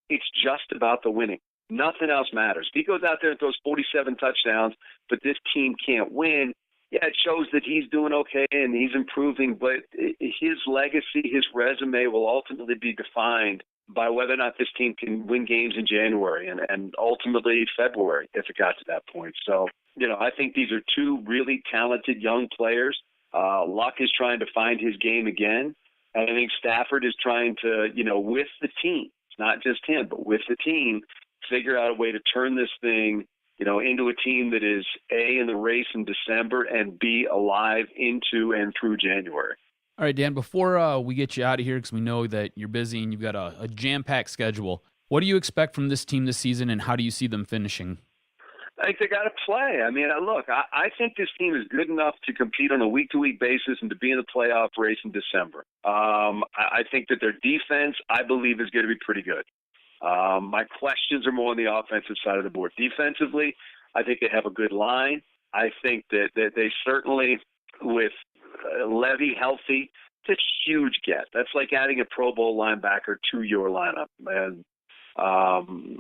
It's just about the winning. Nothing else matters. If he goes out there and throws 47 touchdowns, but this team can't win, yeah, it shows that he's doing okay and he's improving, but his legacy, his resume will ultimately be defined by whether or not this team can win games in January and ultimately February if it got to that point. So, I think these are two really talented young players. Luck is trying to find his game again. And I think Stafford is trying to, with the team, it's not just him, but with the team, figure out a way to turn this thing, into a team that is A, in the race in December, and B, alive into and through January. All right, Dan, before we get you out of here, because we know that you're busy and you've got a jam-packed schedule, what do you expect from this team this season, and how do you see them finishing? I think they got to play. I mean, look, I think this team is good enough to compete on a week-to-week basis and to be in the playoff race in December. I think that their defense, I believe, is going to be pretty good. My questions are more on the offensive side of the board. Defensively, I think they have a good line. I think that they certainly, with Levy healthy, it's a huge get. That's like adding a Pro Bowl linebacker to your lineup, and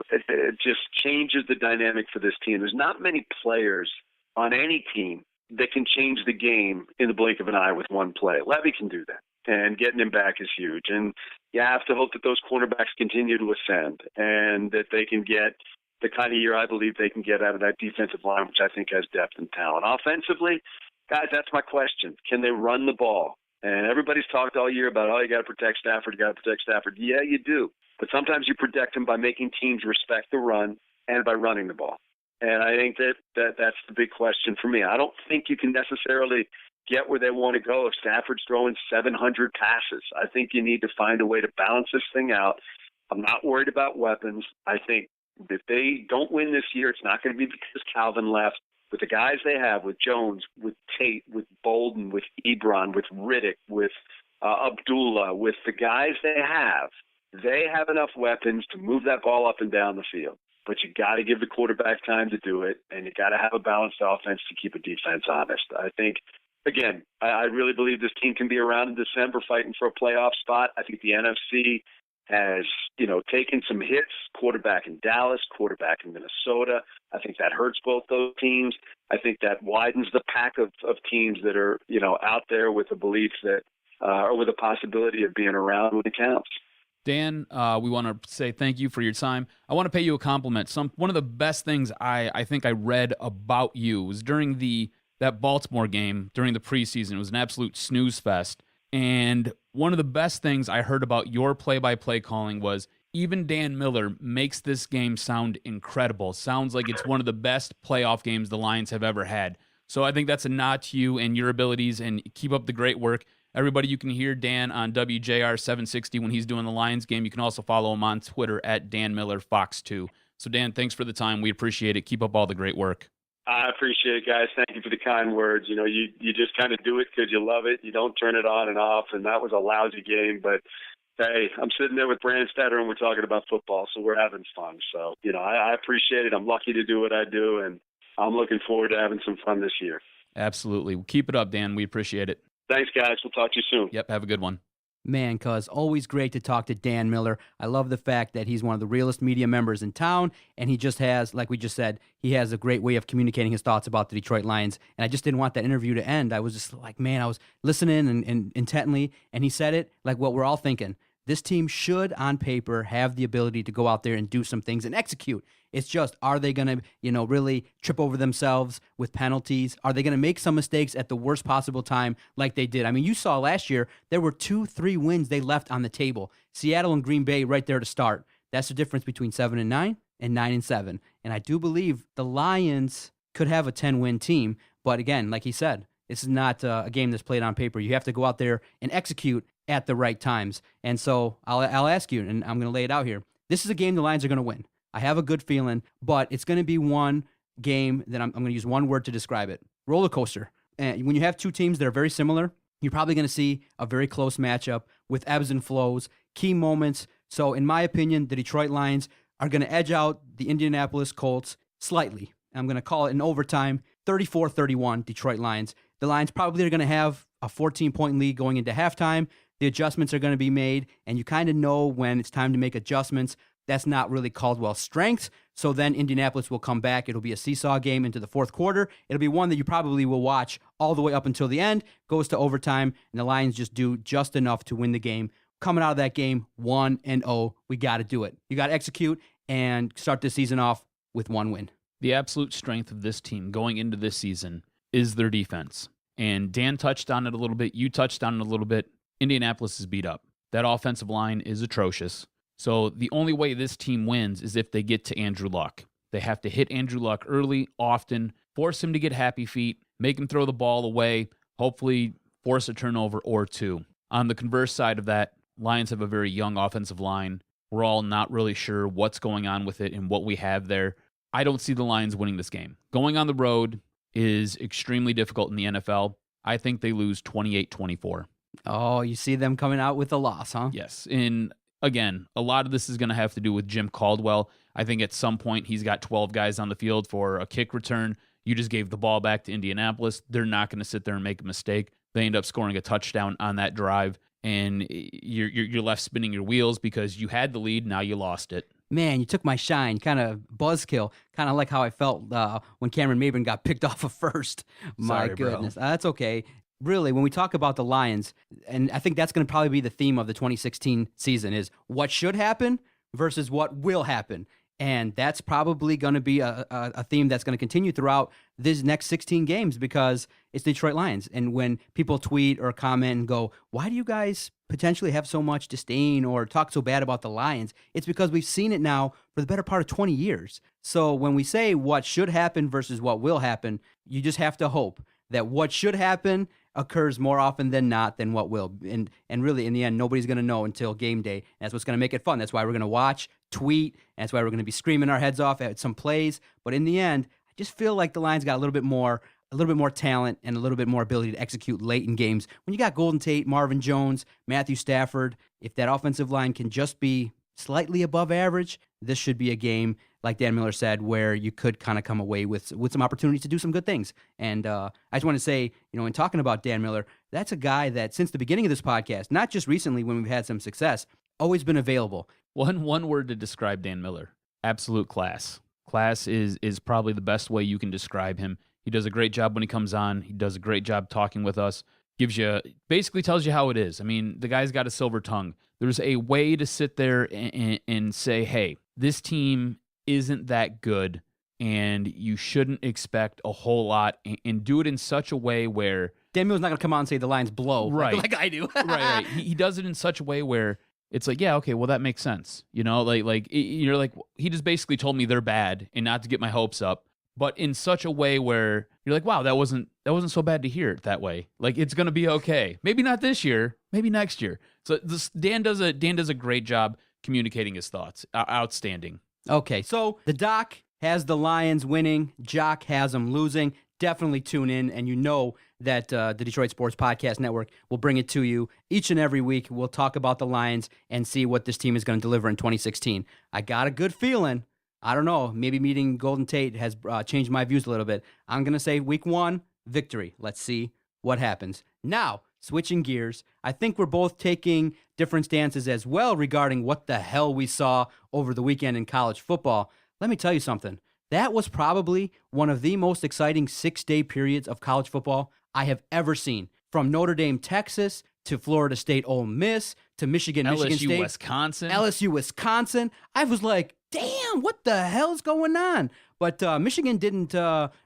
it just changes the dynamic for this team. There's not many players on any team that can change the game in the blink of an eye with one play. Levy can do that, and getting him back is huge. And you have to hope that those cornerbacks continue to ascend and that they can get the kind of year I believe they can get out of that defensive line, which I think has depth and talent. Offensively, guys, that's my question. Can they run the ball? And everybody's talked all year about, you got to protect Stafford, you got to protect Stafford. Yeah, you do. But sometimes you protect him by making teams respect the run and by running the ball. And I think that's the big question for me. I don't think you can necessarily get where they want to go if Stafford's throwing 700 passes. I think you need to find a way to balance this thing out. I'm not worried about weapons. I think if they don't win this year, it's not going to be because Calvin left. With the guys they have, with Jones, with Tate, with Bolden, with Ebron, with Riddick, with Abdullah, with the guys they have enough weapons to move that ball up and down the field. But you got to give the quarterback time to do it, and you got to have a balanced offense to keep a defense honest. I think, again, I really believe this team can be around in December fighting for a playoff spot. I think the NFC has, taken some hits, quarterback in Dallas, quarterback in Minnesota. I think that hurts both those teams. I think that widens the pack of teams that are, out there with a belief that, or with a possibility of being around when it counts. Dan, we want to say thank you for your time. I want to pay you a compliment. One of the best things I think I read about you was during that Baltimore game during the preseason. It was an absolute snooze fest. And one of the best things I heard about your play-by-play calling was even Dan Miller makes this game sound incredible. Sounds like it's one of the best playoff games the Lions have ever had. So I think that's a nod to you and your abilities, and keep up the great work. Everybody, you can hear Dan on WJR 760 when he's doing the Lions game. You can also follow him on Twitter at Dan Miller Fox 2. So Dan, thanks for the time. We appreciate it. Keep up all the great work. I appreciate it, guys. Thank you for the kind words. You just kind of do it because you love it. You don't turn it on and off, and that was a lousy game. But, hey, I'm sitting there with Brandon Stetter, and we're talking about football, so we're having fun. So, I appreciate it. I'm lucky to do what I do, and I'm looking forward to having some fun this year. Absolutely. Keep it up, Dan. We appreciate it. Thanks, guys. We'll talk to you soon. Yep, have a good one. Man, cuz always great to talk to Dan Miller. I love the fact that he's one of the realest media members in town, and he just has, like we just said, he has a great way of communicating his thoughts about the Detroit Lions. And I just didn't want that interview to end. I was just like, man, I was listening and intently, and he said it like what we're all thinking. This team should, on paper, have the ability to go out there and do some things and execute. It's just, are they going to, really trip over themselves with penalties? Are they going to make some mistakes at the worst possible time like they did? I mean, you saw last year, there were 2-3 wins they left on the table. Seattle and Green Bay right there to start. That's the difference between 7-9 and 9-7. And I do believe the Lions could have a 10-win team. But again, like he said, this is not a game that's played on paper. You have to go out there and execute at the right times. And so I'll ask you, and I'm going to lay it out here. This is a game the Lions are going to win. I have a good feeling, but it's going to be one game that I'm going to use one word to describe it. Roller coaster. And when you have two teams that are very similar, you're probably going to see a very close matchup with ebbs and flows, key moments. So in my opinion, the Detroit Lions are going to edge out the Indianapolis Colts slightly. I'm going to call it in overtime, 34-31 Detroit Lions. The Lions probably are going to have a 14-point lead going into halftime. The adjustments are going to be made, and you kind of know when it's time to make adjustments. That's not really Caldwell's strength. So then Indianapolis will come back. It'll be a seesaw game into the fourth quarter. It'll be one that you probably will watch all the way up until the end, goes to overtime, and the Lions just do just enough to win the game. Coming out of that game 1-0, we got to do it. You got to execute and start the season off with one win. The absolute strength of this team going into this season is their defense. And Dan touched on it a little bit. You touched on it a little bit. Indianapolis is beat up. That offensive line is atrocious. So the only way this team wins is if they get to Andrew Luck. They have to hit Andrew Luck early, often, force him to get happy feet, make him throw the ball away, hopefully force a turnover or two. On the converse side of that, Lions have a very young offensive line. We're all not really sure what's going on with it and what we have there. I don't see the Lions winning this game. Going on the road is extremely difficult in the NFL. I think they lose 28-24. Oh, you see them coming out with a loss, huh? Yes. And again, a lot of this is going to have to do with Jim Caldwell. I think at some point he's got 12 guys on the field for a kick return. You just gave the ball back to Indianapolis. They're not going to sit there and make a mistake. They end up scoring a touchdown on that drive, and you're left spinning your wheels because you had the lead, now you lost it. Man, you took my shine, kind of buzzkill, kind of like how I felt when Cameron Maybin got picked off of first. My Sorry, goodness. bro. That's okay. Really, when we talk about the Lions, and I think that's going to probably be the theme of the 2016 season, is what should happen versus what will happen. And that's probably going to be a theme that's going to continue throughout these next 16 games because it's Detroit Lions. And when people tweet or comment and go, why do you guys potentially have so much disdain or talk so bad about the Lions? It's because we've seen it now for the better part of 20 years. So when we say what should happen versus what will happen, you just have to hope that what should happen occurs more often than not than what will. And really, in the end, nobody's going to know until game day. And that's what's going to make it fun. That's why we're going to watch, tweet, and that's why we're going to be screaming our heads off at some plays. But in the end, I just feel like the Lions got a little bit more talent and a little bit more ability to execute late in games. When you got Golden Tate, Marvin Jones, Matthew Stafford, if that offensive line can just be slightly above average, this should be a game, like Dan Miller said, where you could kind of come away with some opportunities to do some good things. And I just want to say, in talking about Dan Miller, that's a guy that since the beginning of this podcast, not just recently when we've had some success, always been available. One word to describe Dan Miller: absolute class. Class is probably the best way you can describe him. He does a great job when he comes on. He does a great job talking with us. Basically tells you how it is. I mean, the guy's got a silver tongue. There's a way to sit there and say, hey, this team isn't that good, and you shouldn't expect a whole lot, and do it in such a way where Dan Miller's not going to come on and say the Lions blow, right, like I do. right. He does it in such a way where it's like, yeah, okay, well, that makes sense. You're like, he just basically told me they're bad and not to get my hopes up, but in such a way where you're like, wow, that wasn't so bad to hear it that way. Like, it's going to be okay. Maybe not this year, maybe next year. So Dan does a great job communicating his thoughts. Outstanding. Okay, so the Doc has the Lions winning. Jock has them losing. Definitely tune in, and you know that the Detroit Sports Podcast Network will bring it to you each and every week. We'll talk about the Lions and see what this team is going to deliver in 2016. I got a good feeling. I don't know. Maybe meeting Golden Tate has changed my views a little bit. I'm going to say week 1, victory. Let's see what happens. Now, switching gears, I think we're both taking different stances as well regarding what the hell we saw over the weekend in college football. Let me tell you something. That was probably one of the most exciting 6-day periods of college football I have ever seen. From Notre Dame, Texas, to Florida State, Ole Miss, to Michigan State. LSU, Wisconsin. I was like, damn, what the hell's going on? But Michigan didn't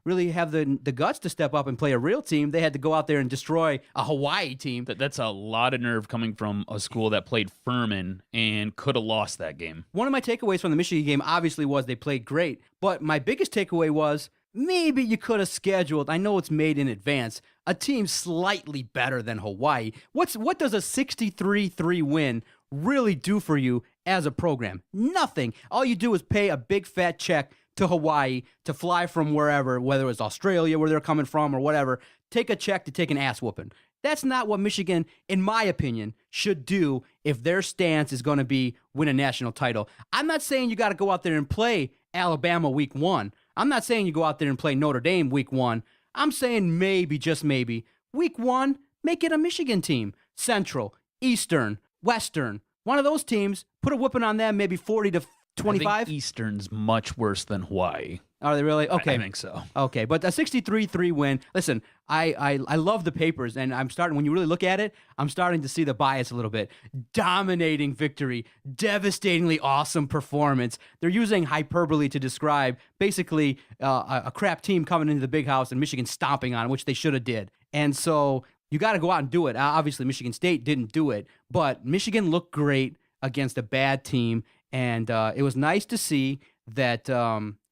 really have the guts to step up and play a real team. They had to go out there and destroy a Hawaii team. That's a lot of nerve coming from a school that played Furman and could have lost that game. One of my takeaways from the Michigan game obviously was they played great. But my biggest takeaway was maybe you could have scheduled, I know it's made in advance, a team slightly better than Hawaii. What does a 63-3 win really do for you as a program? Nothing. All you do is pay a big fat check to Hawaii to fly from wherever, whether it's Australia, where they're coming from or whatever, take a check to take an ass whooping. That's not what Michigan, in my opinion, should do if their stance is going to be win a national title. I'm not saying you got to go out there and play Alabama week 1. I'm not saying you go out there and play Notre Dame week 1. I'm saying maybe, just maybe, week 1, make it a Michigan team. Central, Eastern, Western. One of those teams, put a whooping on them, maybe 40 to 25? Eastern's much worse than Hawaii. Are they really? Okay. I think so. Okay, but a 63-3 win. Listen, I love the papers, and when you really look at it, I'm starting to see the bias a little bit. Dominating victory, devastatingly awesome performance. They're using hyperbole to describe basically a crap team coming into the big house and Michigan stomping on it, which they should have did. And so you got to go out and do it. Obviously, Michigan State didn't do it, but Michigan looked great against a bad team, and it was nice to see that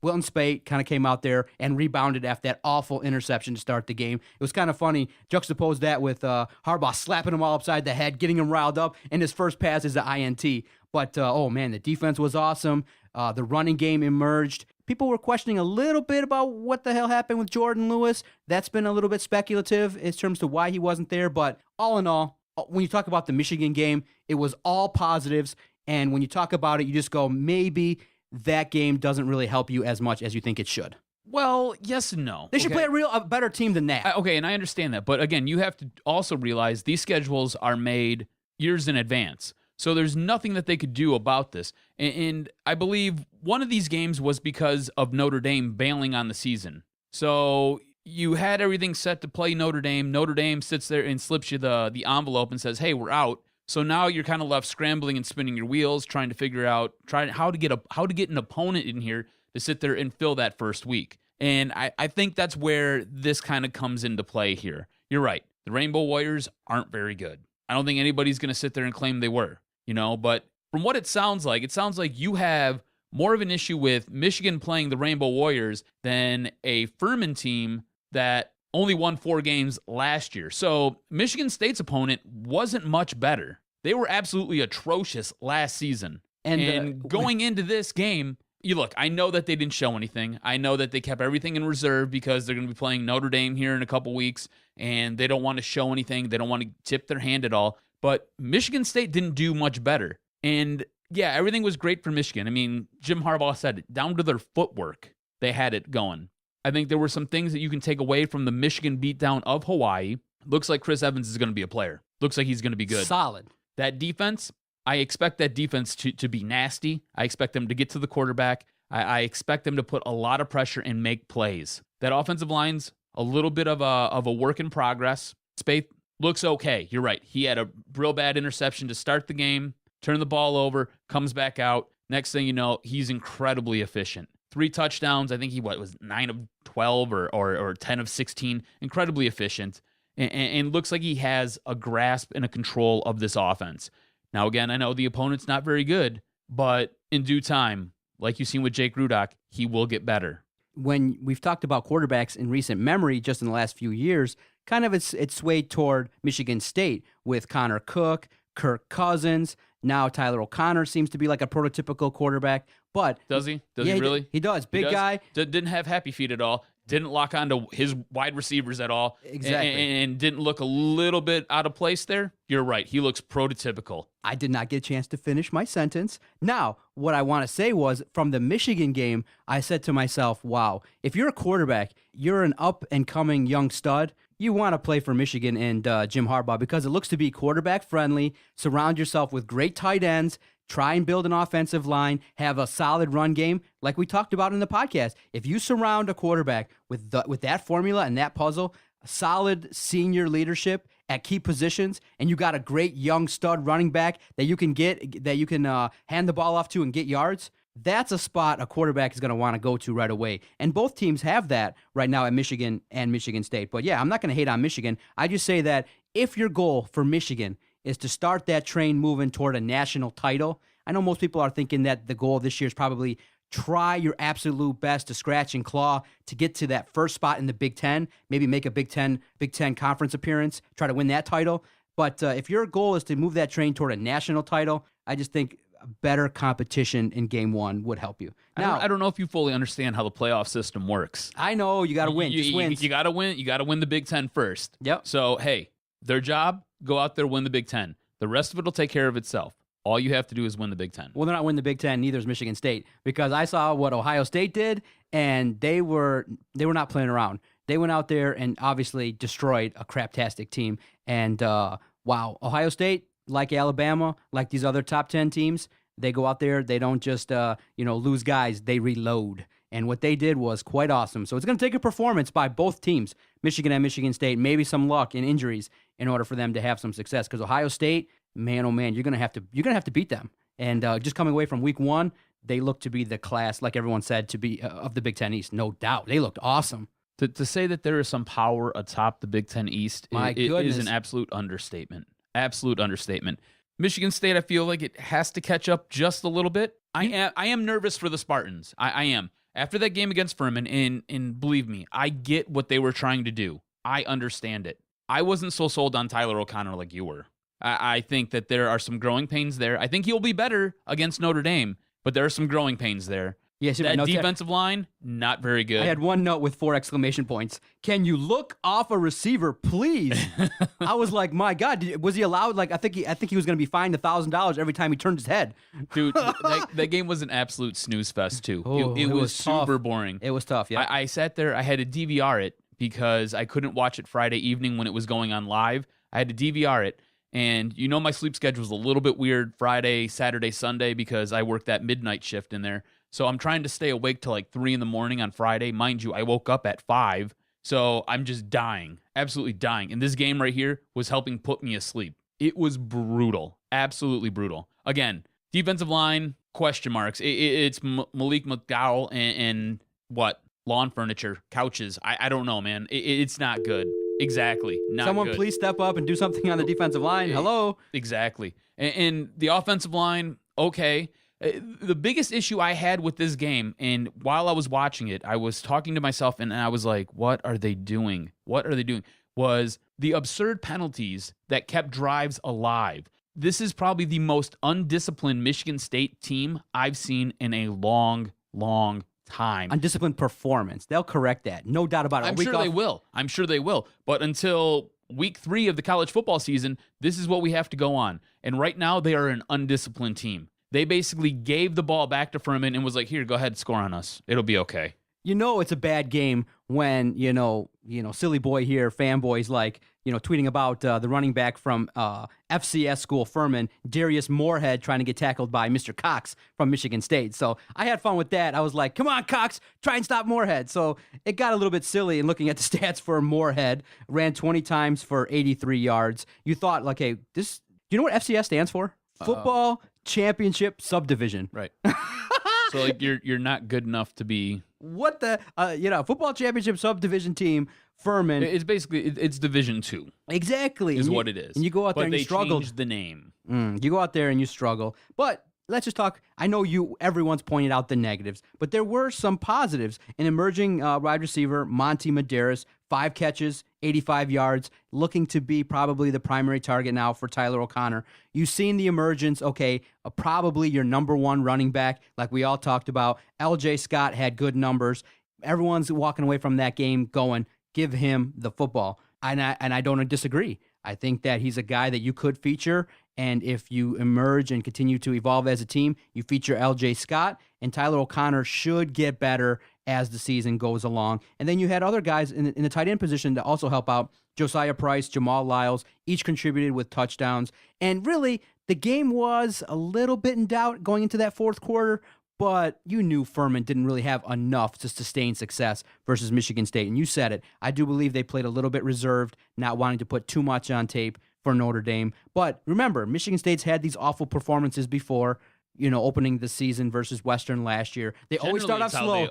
Wilton Speight kind of came out there and rebounded after that awful interception to start the game. It was kind of funny. Juxtapose that with Harbaugh slapping him all upside the head, getting him riled up, and his first pass is the INT. But, oh, man, the defense was awesome. The running game emerged. People were questioning a little bit about what the hell happened with Jordan Lewis. That's been a little bit speculative in terms of why he wasn't there. But all in all, when you talk about the Michigan game, it was all positives. And when you talk about it, you just go, maybe that game doesn't really help you as much as you think it should. Well, yes and no. They should play a better team than that. Okay, and I understand that. But again, you have to also realize these schedules are made years in advance. So there's nothing that they could do about this. And I believe one of these games was because of Notre Dame bailing on the season. So you had everything set to play Notre Dame. Notre Dame sits there and slips you the envelope and says, hey, we're out. So now you're kind of left scrambling and spinning your wheels, trying to figure out how to get an opponent in here to sit there and fill that first week. And I think that's where this kind of comes into play here. You're right. The Rainbow Warriors aren't very good. I don't think anybody's going to sit there and claim they were, but from what it sounds like you have more of an issue with Michigan playing the Rainbow Warriors than a Furman team that only won 4 games last year. So Michigan State's opponent wasn't much better. They were absolutely atrocious last season. And going into this game, I know that they didn't show anything. I know that they kept everything in reserve because they're going to be playing Notre Dame here in a couple weeks, and they don't want to show anything. They don't want to tip their hand at all. But Michigan State didn't do much better. And, yeah, everything was great for Michigan. I mean, Jim Harbaugh said it, down to their footwork, they had it going. I think there were some things that you can take away from the Michigan beatdown of Hawaii. Looks like Chris Evans is going to be a player. Looks like he's going to be good. Solid. That defense, I expect that defense to be nasty. I expect them to get to the quarterback. I expect them to put a lot of pressure and make plays. That offensive line's a little bit of a work in progress. Spaeth looks okay. You're right. He had a real bad interception to start the game, turn the ball over, comes back out. Next thing you know, he's incredibly efficient. 3 touchdowns. I think he was 9 of 12 or 10 of 16. Incredibly efficient. And looks like he has a grasp and a control of this offense. Now, again, I know the opponent's not very good, but in due time, like you've seen with Jake Rudock, he will get better. When we've talked about quarterbacks in recent memory, just in the last few years, kind of it's swayed toward Michigan State with Connor Cook, Kirk Cousins. Now Tyler O'Connor seems to be like a prototypical quarterback. But does he? Does he really? He does. Big guy. Didn't have happy feet at all. Didn't lock onto his wide receivers at all. Exactly. And didn't look a little bit out of place there. You're right. He looks prototypical. I did not get a chance to finish my sentence. Now, what I want to say was, from the Michigan game, I said to myself, wow, if you're a quarterback, you're an up-and-coming young stud, you want to play for Michigan and Jim Harbaugh because it looks to be quarterback-friendly. Surround yourself with great tight ends. Try and build an offensive line, have a solid run game, like we talked about in the podcast. If you surround a quarterback with that formula and that puzzle, solid senior leadership at key positions, and you got a great young stud running back that you can hand the ball off to and get yards, that's a spot a quarterback is going to want to go to right away. And both teams have that right now at Michigan and Michigan State. But yeah, I'm not going to hate on Michigan. I just say that if your goal for Michigan is to start that train moving toward a national title. I know most people are thinking that the goal this year is probably try your absolute best to scratch and claw to get to that first spot in the Big Ten, maybe make a Big Ten conference appearance, try to win that title. But if your goal is to move that train toward a national title, I just think better competition in game 1 would help you. Now, I don't know if you fully understand how the playoff system works. I know you got to win. You got to win. You got to win the Big Ten first. Yep. So, hey, their job, go out there, win the Big Ten. The rest of it will take care of itself. All you have to do is win the Big Ten. Well, they're not winning the Big Ten. Neither is Michigan State, because I saw what Ohio State did, and they were not playing around. They went out there and obviously destroyed a craptastic team. And wow, Ohio State, like Alabama, like these other top 10 teams, They go out there, they don't just lose guys, they reload. And what they did was quite awesome. So it's going to take a performance by both teams, Michigan and Michigan State, maybe some luck and injuries in order for them to have some success. Because Ohio State, man, oh man, you're going to have to beat them. And just coming away from week 1, they look to be the class, like everyone said, to be of the Big Ten East. No doubt, they looked awesome. To say that there is some power atop the Big Ten East My it goodness. is an absolute understatement. Absolute understatement. Michigan State, I feel like it has to catch up just a little bit. I am nervous for the Spartans. I am. After that game against Furman, and believe me, I get what they were trying to do. I understand it. I wasn't so sold on Tyler O'Connor like you were. I think that there are some growing pains there. I think he'll be better against Notre Dame, but there are some growing pains there. Yes, that defensive line, not very good. I had one note with 4 exclamation points. Can you look off a receiver, please? I was like, my God, was he allowed? Like, I think he was going to be fined $1,000 every time he turned his head. Dude, that game was an absolute snooze fest too. It was super boring. It was tough. Yeah, I sat there. I had to DVR it because I couldn't watch it Friday evening when it was going on live. I had to DVR it. And my sleep schedule was a little bit weird Friday, Saturday, Sunday because I worked that midnight shift in there. So I'm trying to stay awake till like 3 a.m. on Friday. Mind you, I woke up at 5. So I'm just dying, absolutely dying. And this game right here was helping put me asleep. It was brutal, absolutely brutal. Again, defensive line, question marks. It's Malik McDowell and what? Lawn furniture, couches. I don't know, man. It's not good. Exactly. Not Someone good. please step up and do something on the defensive line. Hello. Exactly. And the offensive line, okay. The biggest issue I had with this game, and while I was watching it, I was talking to myself, and I was like, what are they doing? What are they doing? Was the absurd penalties that kept drives alive. This is probably the most undisciplined Michigan State team I've seen in a long, long time. Undisciplined performance. They'll correct that. No doubt about it. I'm sure they will. I'm sure they will. But until week 3 of the college football season, this is what we have to go on. And right now, they are an undisciplined team. They basically gave the ball back to Furman and was like, here, go ahead, score on us. It'll be okay. It's a bad game when, silly boy here, fanboys like, tweeting about the running back from FCS school, Furman, Darius Moorhead, trying to get tackled by Mr. Cox from Michigan State. So I had fun with that. I was like, come on, Cox, try and stop Moorhead. So it got a little bit silly in looking at the stats for Moorhead. Ran 20 times for 83 yards. You thought, like, hey, do you know what FCS stands for? Football Championship Subdivision. Right. So like you're not good enough to be what the football championship subdivision team, Furman. It's basically it's Division 2. Exactly. Is what it is. And you go out there and you struggle. Changed the name. You go out there and you struggle. But let's just talk. I know everyone's pointed out the negatives, but there were some positives. An emerging wide receiver, Monty Medeiros, 5 catches, 85 yards, looking to be probably the primary target now for Tyler O'Connor. You've seen the emergence, probably your number 1 running back, like we all talked about. LJ Scott had good numbers. Everyone's walking away from that game going, give him the football. And I don't disagree. I think that he's a guy that you could feature, and if you emerge and continue to evolve as a team, you feature LJ Scott, and Tyler O'Connor should get better as the season goes along. And then you had other guys in the tight end position to also help out. Josiah Price, Jamal Lyles, each contributed with touchdowns. And really, the game was a little bit in doubt going into that fourth quarter, but you knew Furman didn't really have enough to sustain success versus Michigan State. And you said it. I do believe they played a little bit reserved, not wanting to put too much on tape for Notre Dame. But remember, Michigan State's had these awful performances before, opening the season versus Western last year. They always start off slow.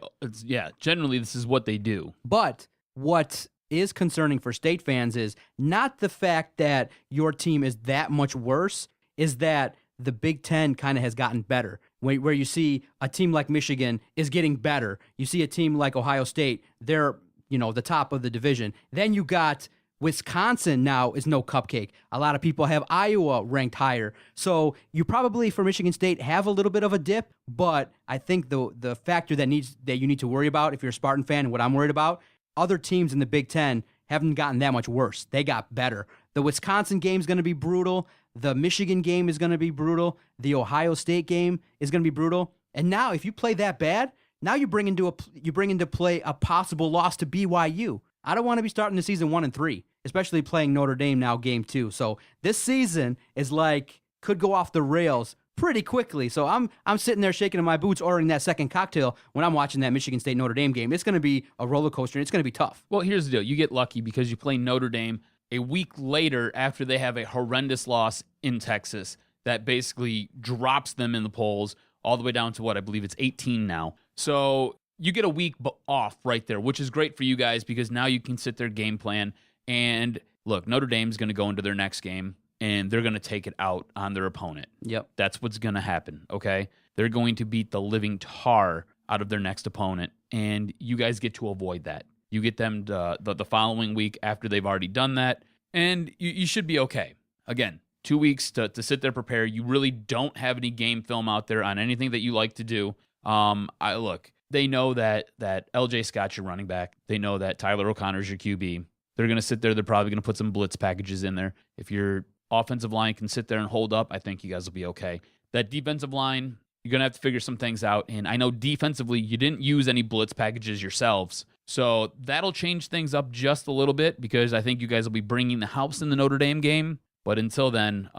Generally, this is what they do. But what is concerning for State fans is not the fact that your team is that much worse, is that the Big Ten kind of has gotten better. Where you see a team like Michigan is getting better. You see a team like Ohio State, they're, the top of the division. Then you got Wisconsin now is no cupcake. A lot of people have Iowa ranked higher. So you probably, for Michigan State, have a little bit of a dip, but I think the factor that you need to worry about if you're a Spartan fan, and what I'm worried about, other teams in the Big Ten haven't gotten that much worse. They got better. The Wisconsin game is going to be brutal. The Michigan game is going to be brutal. The Ohio State game is going to be brutal. And now, if you play that bad, now you bring into play a possible loss to BYU. I don't want to be starting the season 1-3, especially playing Notre Dame now game 2. So this season is like could go off the rails pretty quickly. So I'm sitting there shaking in my boots, ordering that second cocktail when I'm watching that Michigan State Notre Dame game. It's going to be a roller coaster, and it's going to be tough. Well, here's the deal. You get lucky because you play Notre Dame a week later after they have a horrendous loss in Texas that basically drops them in the polls all the way down to what I believe it's 18 now. So you get a week off right there, which is great for you guys because now you can sit there, game plan. And look, Notre Dame's going to go into their next game, and they're going to take it out on their opponent. Yep. That's what's going to happen, okay? They're going to beat the living tar out of their next opponent, and you guys get to avoid that. You get them the following week after they've already done that, and you should be okay. Again, 2 weeks to sit there, prepare. You really don't have any game film out there on anything that you like to do. They know that LJ Scott's your running back. They know that Tyler O'Connor's your QB. They're going to sit there. They're probably going to put some blitz packages in there. If your offensive line can sit there and hold up, I think you guys will be okay. That defensive line, you're going to have to figure some things out. And I know defensively, you didn't use any blitz packages yourselves. So that'll change things up just a little bit because I think you guys will be bringing the house in the Notre Dame game. But until then,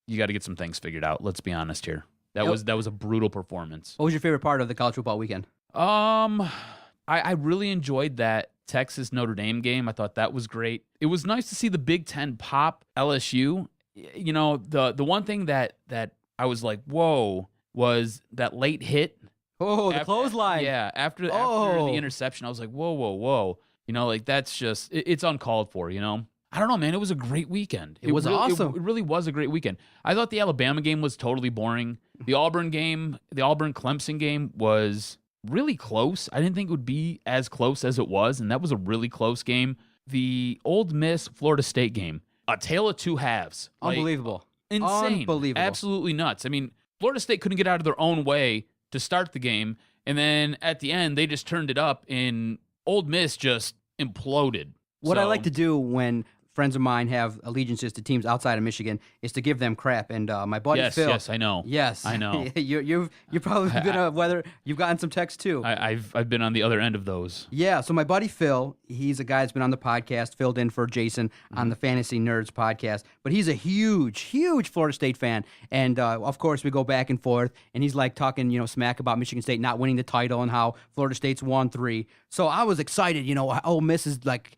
you got to get some things figured out. Let's be honest here. That was a brutal performance. What was your favorite part of the college football weekend? I really enjoyed that Texas Notre Dame game. I thought that was great. It was nice to see the Big Ten pop LSU. You know, the one thing that I was like, whoa, was that late hit. Oh, the clothesline. Yeah, after the interception, I was like, whoa. You know, like that's just, it's uncalled for, you know? I don't know, man. It was a great weekend. It was awesome. It really was a great weekend. I thought the Alabama game was totally boring. The Auburn-Clemson game was really close. I didn't think it would be as close as it was, and that was a really close game. The Ole Miss Florida State game, a tale of two halves. Unbelievable. Insane. Unbelievable. Absolutely nuts. I mean, Florida State couldn't get out of their own way to start the game, and then at the end, they just turned it up, and Ole Miss just imploded. What I like to do when friends of mine have allegiances to teams outside of Michigan is to give them crap. And my buddy Phil. Yes, I know. Yes, I know. You've probably been you've gotten some texts too. I've been on the other end of those. Yeah. So my buddy Phil, he's a guy that's been on the podcast, filled in for Jason on the Fantasy Nerds podcast. But he's a huge Florida State fan, and of course we go back and forth. And he's like talking, smack about Michigan State not winning the title and how Florida State's won 3. So I was excited. Ole Miss is like,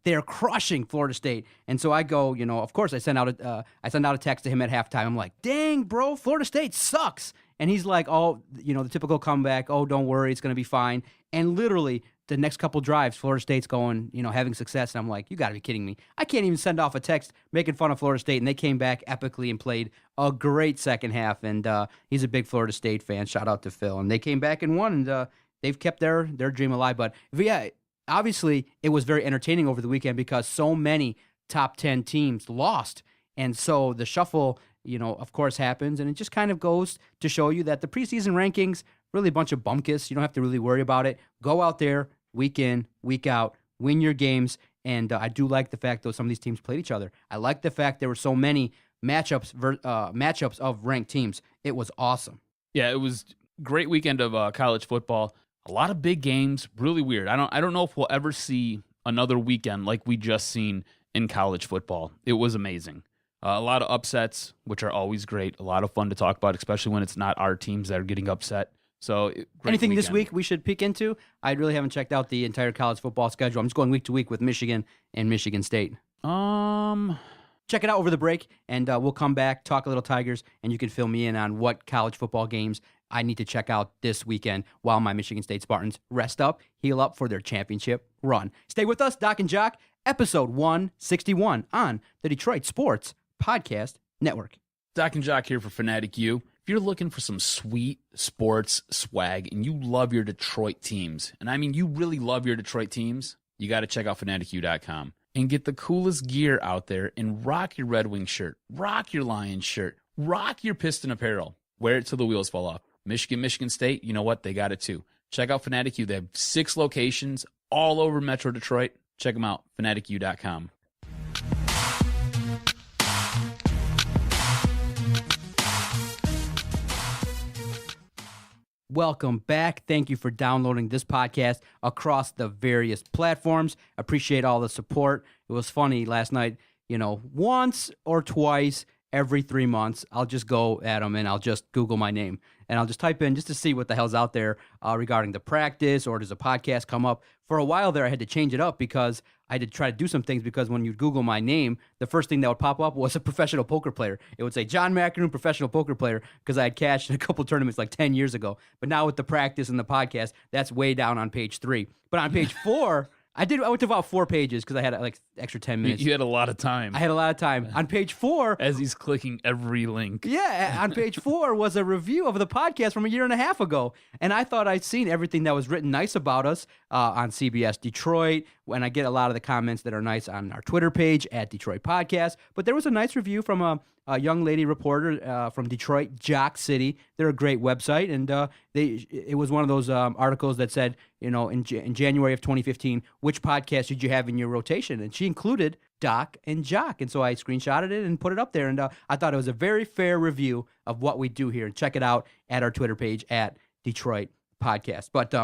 they're crushing Florida State. And so I go, of course I send out a text to him at halftime. I'm like, dang, bro, Florida State sucks. And he's like, oh, the typical comeback, oh, don't worry, it's going to be fine. And literally the next couple drives, Florida State's going, having success. And I'm like, you got to be kidding me. I can't even send off a text making fun of Florida State. And they came back epically and played a great second half. And he's a big Florida State fan. Shout out to Phil. And they came back and won, and they've kept their dream alive. But yeah, obviously, it was very entertaining over the weekend because so many top 10 teams lost. And so the shuffle, of course, happens. And it just kind of goes to show you that the preseason rankings, really a bunch of bumkus. You don't have to really worry about it. Go out there, week in, week out, win your games. And I do like the fact, though, some of these teams played each other. I like the fact there were so many matchups of ranked teams. It was awesome. Yeah, it was a great weekend of college football. A lot of big games, really weird. I don't know if we'll ever see another weekend like we just seen in college football. It was amazing. A lot of upsets, which are always great. A lot of fun to talk about, especially when it's not our teams that are getting upset. So, anything weekend. This week we should peek into? I really haven't checked out the entire college football schedule. I'm just going week to week with Michigan and Michigan State. Check it out over the break, and we'll come back, talk a little Tigers, and you can fill me in on what college football games I need to check out this weekend while my Michigan State Spartans rest up, heal up for their championship run. Stay with us, Doc and Jock, episode 161 on the Detroit Sports Podcast Network. Doc and Jock here for Fanatic U. If you're looking for some sweet sports swag and you love your Detroit teams, and I mean you really love your Detroit teams, you got to check out fanaticu.com and get the coolest gear out there and rock your Red Wings shirt, rock your Lions shirt, rock your Piston apparel. Wear it till the wheels fall off. Michigan State, you know what? They got it too. Check out Fanatic U. They have 6 locations all over Metro Detroit. Check them out, fanaticu.com. Welcome back. Thank you for downloading this podcast across the various platforms. Appreciate all the support. It was funny last night, once or twice every 3 months, I'll just go at them and I'll just Google my name. And I'll just type in just to see what the hell's out there regarding the practice, or does a podcast come up. For a while there, I had to change it up because I had to try to do some things, because when you Google my name, the first thing that would pop up was a professional poker player. It would say John McEnroe, professional poker player, because I had cashed in a couple tournaments like 10 years ago. But now with the practice and the podcast, that's way down on page 3. But on page 4... I went to about 4 pages because I had like extra 10 minutes. You had a lot of time. I had a lot of time. On page 4... As he's clicking every link. Yeah, on page 4 was a review of the podcast from a year and a half ago. And I thought I'd seen everything that was written nice about us on CBS Detroit. When I get a lot of the comments that are nice on our Twitter page at Detroit Podcast. But there was a nice review from a young lady reporter from Detroit, Jock City. They're a great website, and it was one of those articles that said, in January of 2015, which podcast did you have in your rotation? And she included DocNJock, and so I screenshotted it and put it up there, and I thought it was a very fair review of what we do here. And check it out at our Twitter page at Detroit Podcast. But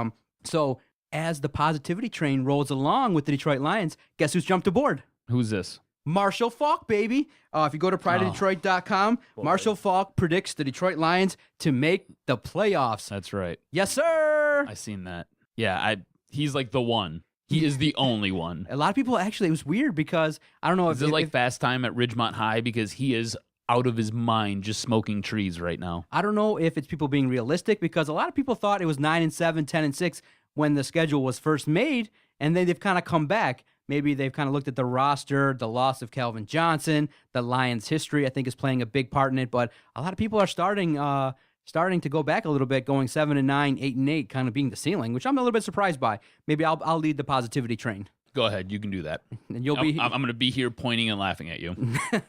so as the positivity train rolls along with the Detroit Lions, guess who's jumped aboard? Who's this? Marshall Faulk, baby. If you go to prideofdetroit.com, Marshall Faulk predicts the Detroit Lions to make the playoffs. That's right. Yes, sir. I seen that. Yeah, he's like the one. He is the only one. A lot of people, actually, it was weird because I don't know if... Is it like Fast Time at Ridgemont High? Because he is out of his mind just smoking trees right now. I don't know if it's people being realistic, because a lot of people thought it was 9-7, 10-6 when the schedule was first made, and then they've kind of come back. Maybe they've kind of looked at the roster, the loss of Calvin Johnson, the Lions' history, I think, is playing a big part in it. But a lot of people are starting to go back a little bit, going 7-9, 8-8, kind of being the ceiling, which I'm a little bit surprised by. Maybe I'll lead the positivity train. Go ahead, you can do that. And you'll be. I'm going to be here pointing and laughing at you.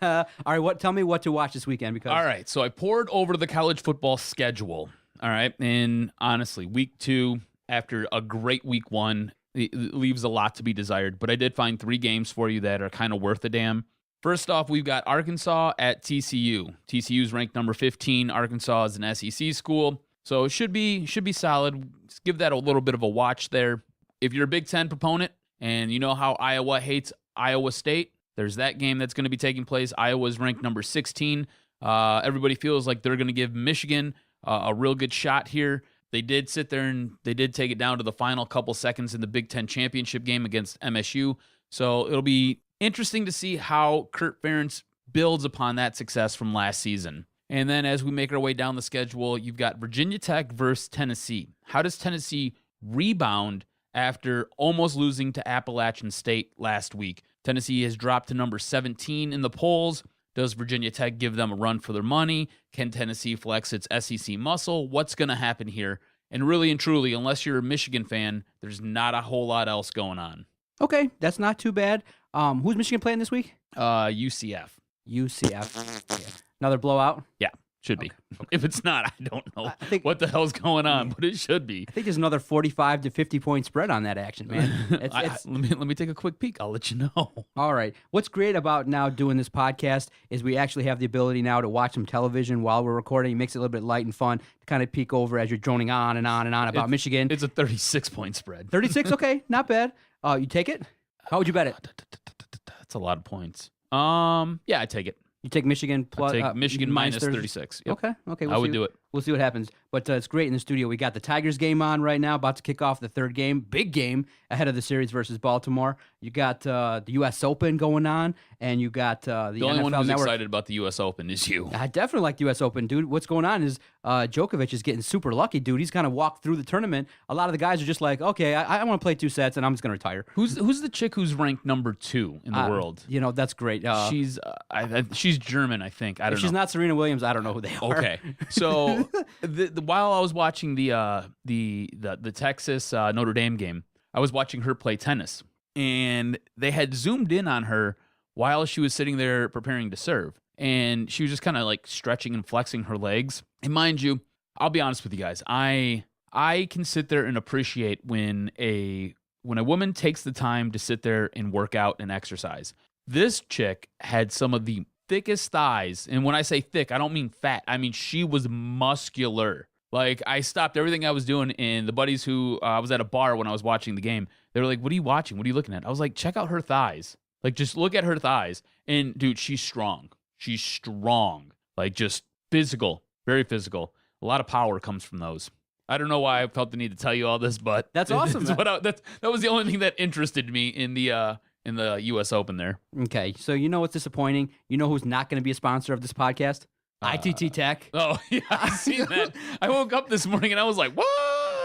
All right, tell me what to watch this weekend. Because all right, so I poured over the college football schedule. All right, and honestly, week 2 after a great week 1. It leaves a lot to be desired, but I did find 3 games for you that are kind of worth a damn. First off, we've got Arkansas at TCU. TCU's ranked number 15. Arkansas is an SEC school, so it should be solid. Just give that a little bit of a watch there. If you're a Big Ten proponent and you know how Iowa hates Iowa State, there's that game that's going to be taking place. Iowa's ranked number 16. Everybody feels like they're going to give Michigan a real good shot here. They did sit there and they did take it down to the final couple seconds in the Big Ten championship game against MSU. So it'll be interesting to see how Kurt Ferentz builds upon that success from last season. And then as we make our way down the schedule, you've got Virginia Tech versus Tennessee. How does Tennessee rebound after almost losing to Appalachian State last week? Tennessee has dropped to number 17 in the polls. Does Virginia Tech give them a run for their money? Can Tennessee flex its SEC muscle? What's going to happen here? And really and truly, unless you're a Michigan fan, there's not a whole lot else going on. Okay, that's not too bad. Who's Michigan playing this week? UCF. UCF. Yeah. Another blowout? Yeah, should be. Okay. If it's not, I don't know what the hell's going on, but it should be. I think there's another 45 to 50 point spread on that action, man. Let me take a quick peek. I'll let you know. All right. What's great about now doing this podcast is we actually have the ability now to watch some television while we're recording. It makes it a little bit light and fun to kind of peek over as you're droning on and on and on about Michigan. It's a 36-point spread. 36? Okay, not bad. You take it? How would you bet it? That's a lot of points. Yeah, I take it. You take Michigan plus Michigan minus 36. Yep. Okay. I would do it. We'll see what happens. But it's great in the studio. We got the Tigers game on right now, about to kick off the 3rd game, big game ahead of the series versus Baltimore. You got the U.S. Open going on, and you got the only NFL one who's Network. excited about the U.S. Open is you. I definitely like the U.S. Open, dude. What's going on is Djokovic is getting super lucky, dude. He's kind of walked through the tournament. A lot of the guys are just like, okay, I want to play 2 sets, and I'm just going to retire. Who's the chick who's ranked number 2 in the world? That's great. She's German, I think. I don't know. If she's not Serena Williams, I don't know who they are. Okay, so while I was watching the Texas Notre Dame game, I was watching her play tennis, and they had zoomed in on her while she was sitting there preparing to serve, and she was just kind of like stretching and flexing her legs. And mind you, I'll be honest with you guys, I can sit there and appreciate when a woman takes the time to sit there and work out and exercise. This chick had some of the thickest thighs, and when I say thick, I don't mean fat. I mean she was muscular. Like, I stopped everything I was doing, and the buddies who I was at a bar when I was watching the game, they were like, "What are you watching? What are you looking at?" I was like, "Check out her thighs. Like, just look at her thighs." And dude, she's strong. She's strong, like just physical, very physical. A lot of power comes from those. I don't know why I felt the need to tell you all this, but That's awesome. that was the only thing that interested me in the U.S. Open there. Okay, so you know what's disappointing? You know who's not going to be a sponsor of this podcast? ITT Tech. Oh, yeah, I've seen that. I woke up this morning and I was like, what?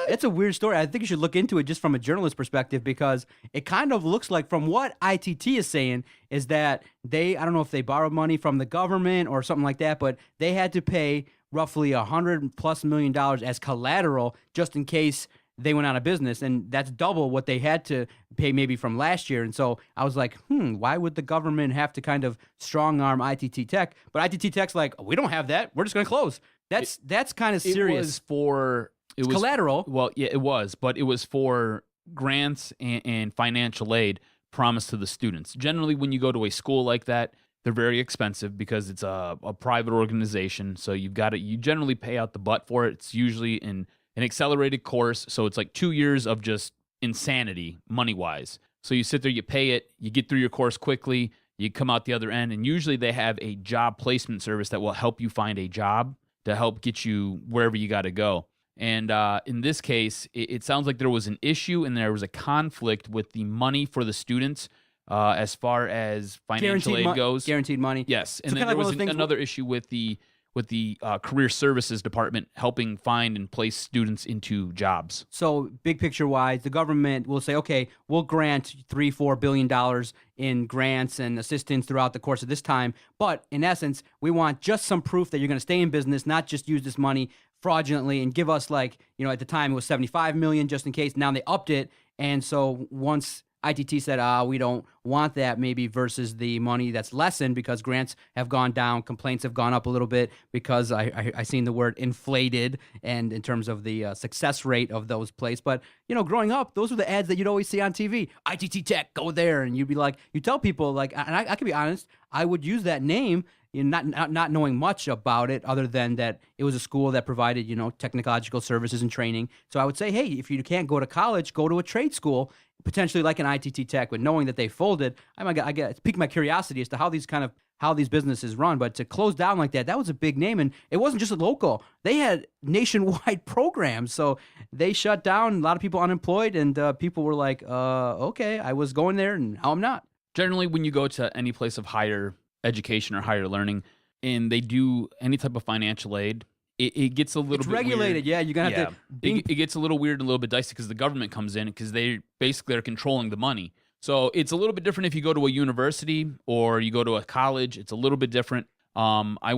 It's a weird story. I think you should look into it just from a journalist perspective because it kind of looks like from what ITT is saying is that I don't know if they borrowed money from the government or something like that, but they had to pay roughly $100+ million as collateral just in case they went out of business, and that's double what they had to pay maybe from last year. And so I was like, why would the government have to kind of strong arm ITT Tech? But ITT Tech's like, we don't have that. We're just going to close. That's kind of serious. It was collateral. Well, yeah, it was, but it was for grants and financial aid promised to the students. Generally, when you go to a school like that, they're very expensive because it's a private organization. So you generally pay out the butt for it. It's usually in an accelerated course, so it's like 2 years of just insanity money-wise. So you sit there, you pay it, you get through your course quickly, you come out the other end, and usually they have a job placement service that will help you find a job to help get you wherever you got to go. And in this case, it sounds like there was an issue and there was a conflict with the money for the students as far as financial aid goes. Guaranteed money. Yes, and then there was another issue with the career services department helping find and place students into jobs. So big picture wise, the government will say, okay, we'll grant $3-4 billion in grants and assistance throughout the course of this time. But in essence, we want just some proof that you're going to stay in business, not just use this money fraudulently and give us at the time it was $75 million just in case. Now they upped it. And so once ITT said, we don't want that maybe versus the money that's lessened because grants have gone down, complaints have gone up a little bit because I seen the word inflated and in terms of the success rate of those plays. But, growing up, those were the ads that you'd always see on TV. ITT Tech, go there. And you'd be like, you tell people and I can be honest, I would use that name not knowing much about it other than that it was a school that provided, technological services and training. So I would say, hey, if you can't go to college, go to a trade school, potentially like an ITT Tech, but knowing that they folded, it piqued my curiosity as to how these businesses run. But to close down like that was a big name. And it wasn't just a local. They had nationwide programs. So they shut down, a lot of people unemployed, and people were like, okay, I was going there and now I'm not. Generally, when you go to any place of higher education or higher learning, and they do any type of financial aid, it gets a little bit regulated. Weird. Yeah, you're going to have to... It gets a little weird and a little bit dicey because the government comes in because they basically are controlling the money. So it's a little bit different if you go to a university or you go to a college. It's a little bit different. I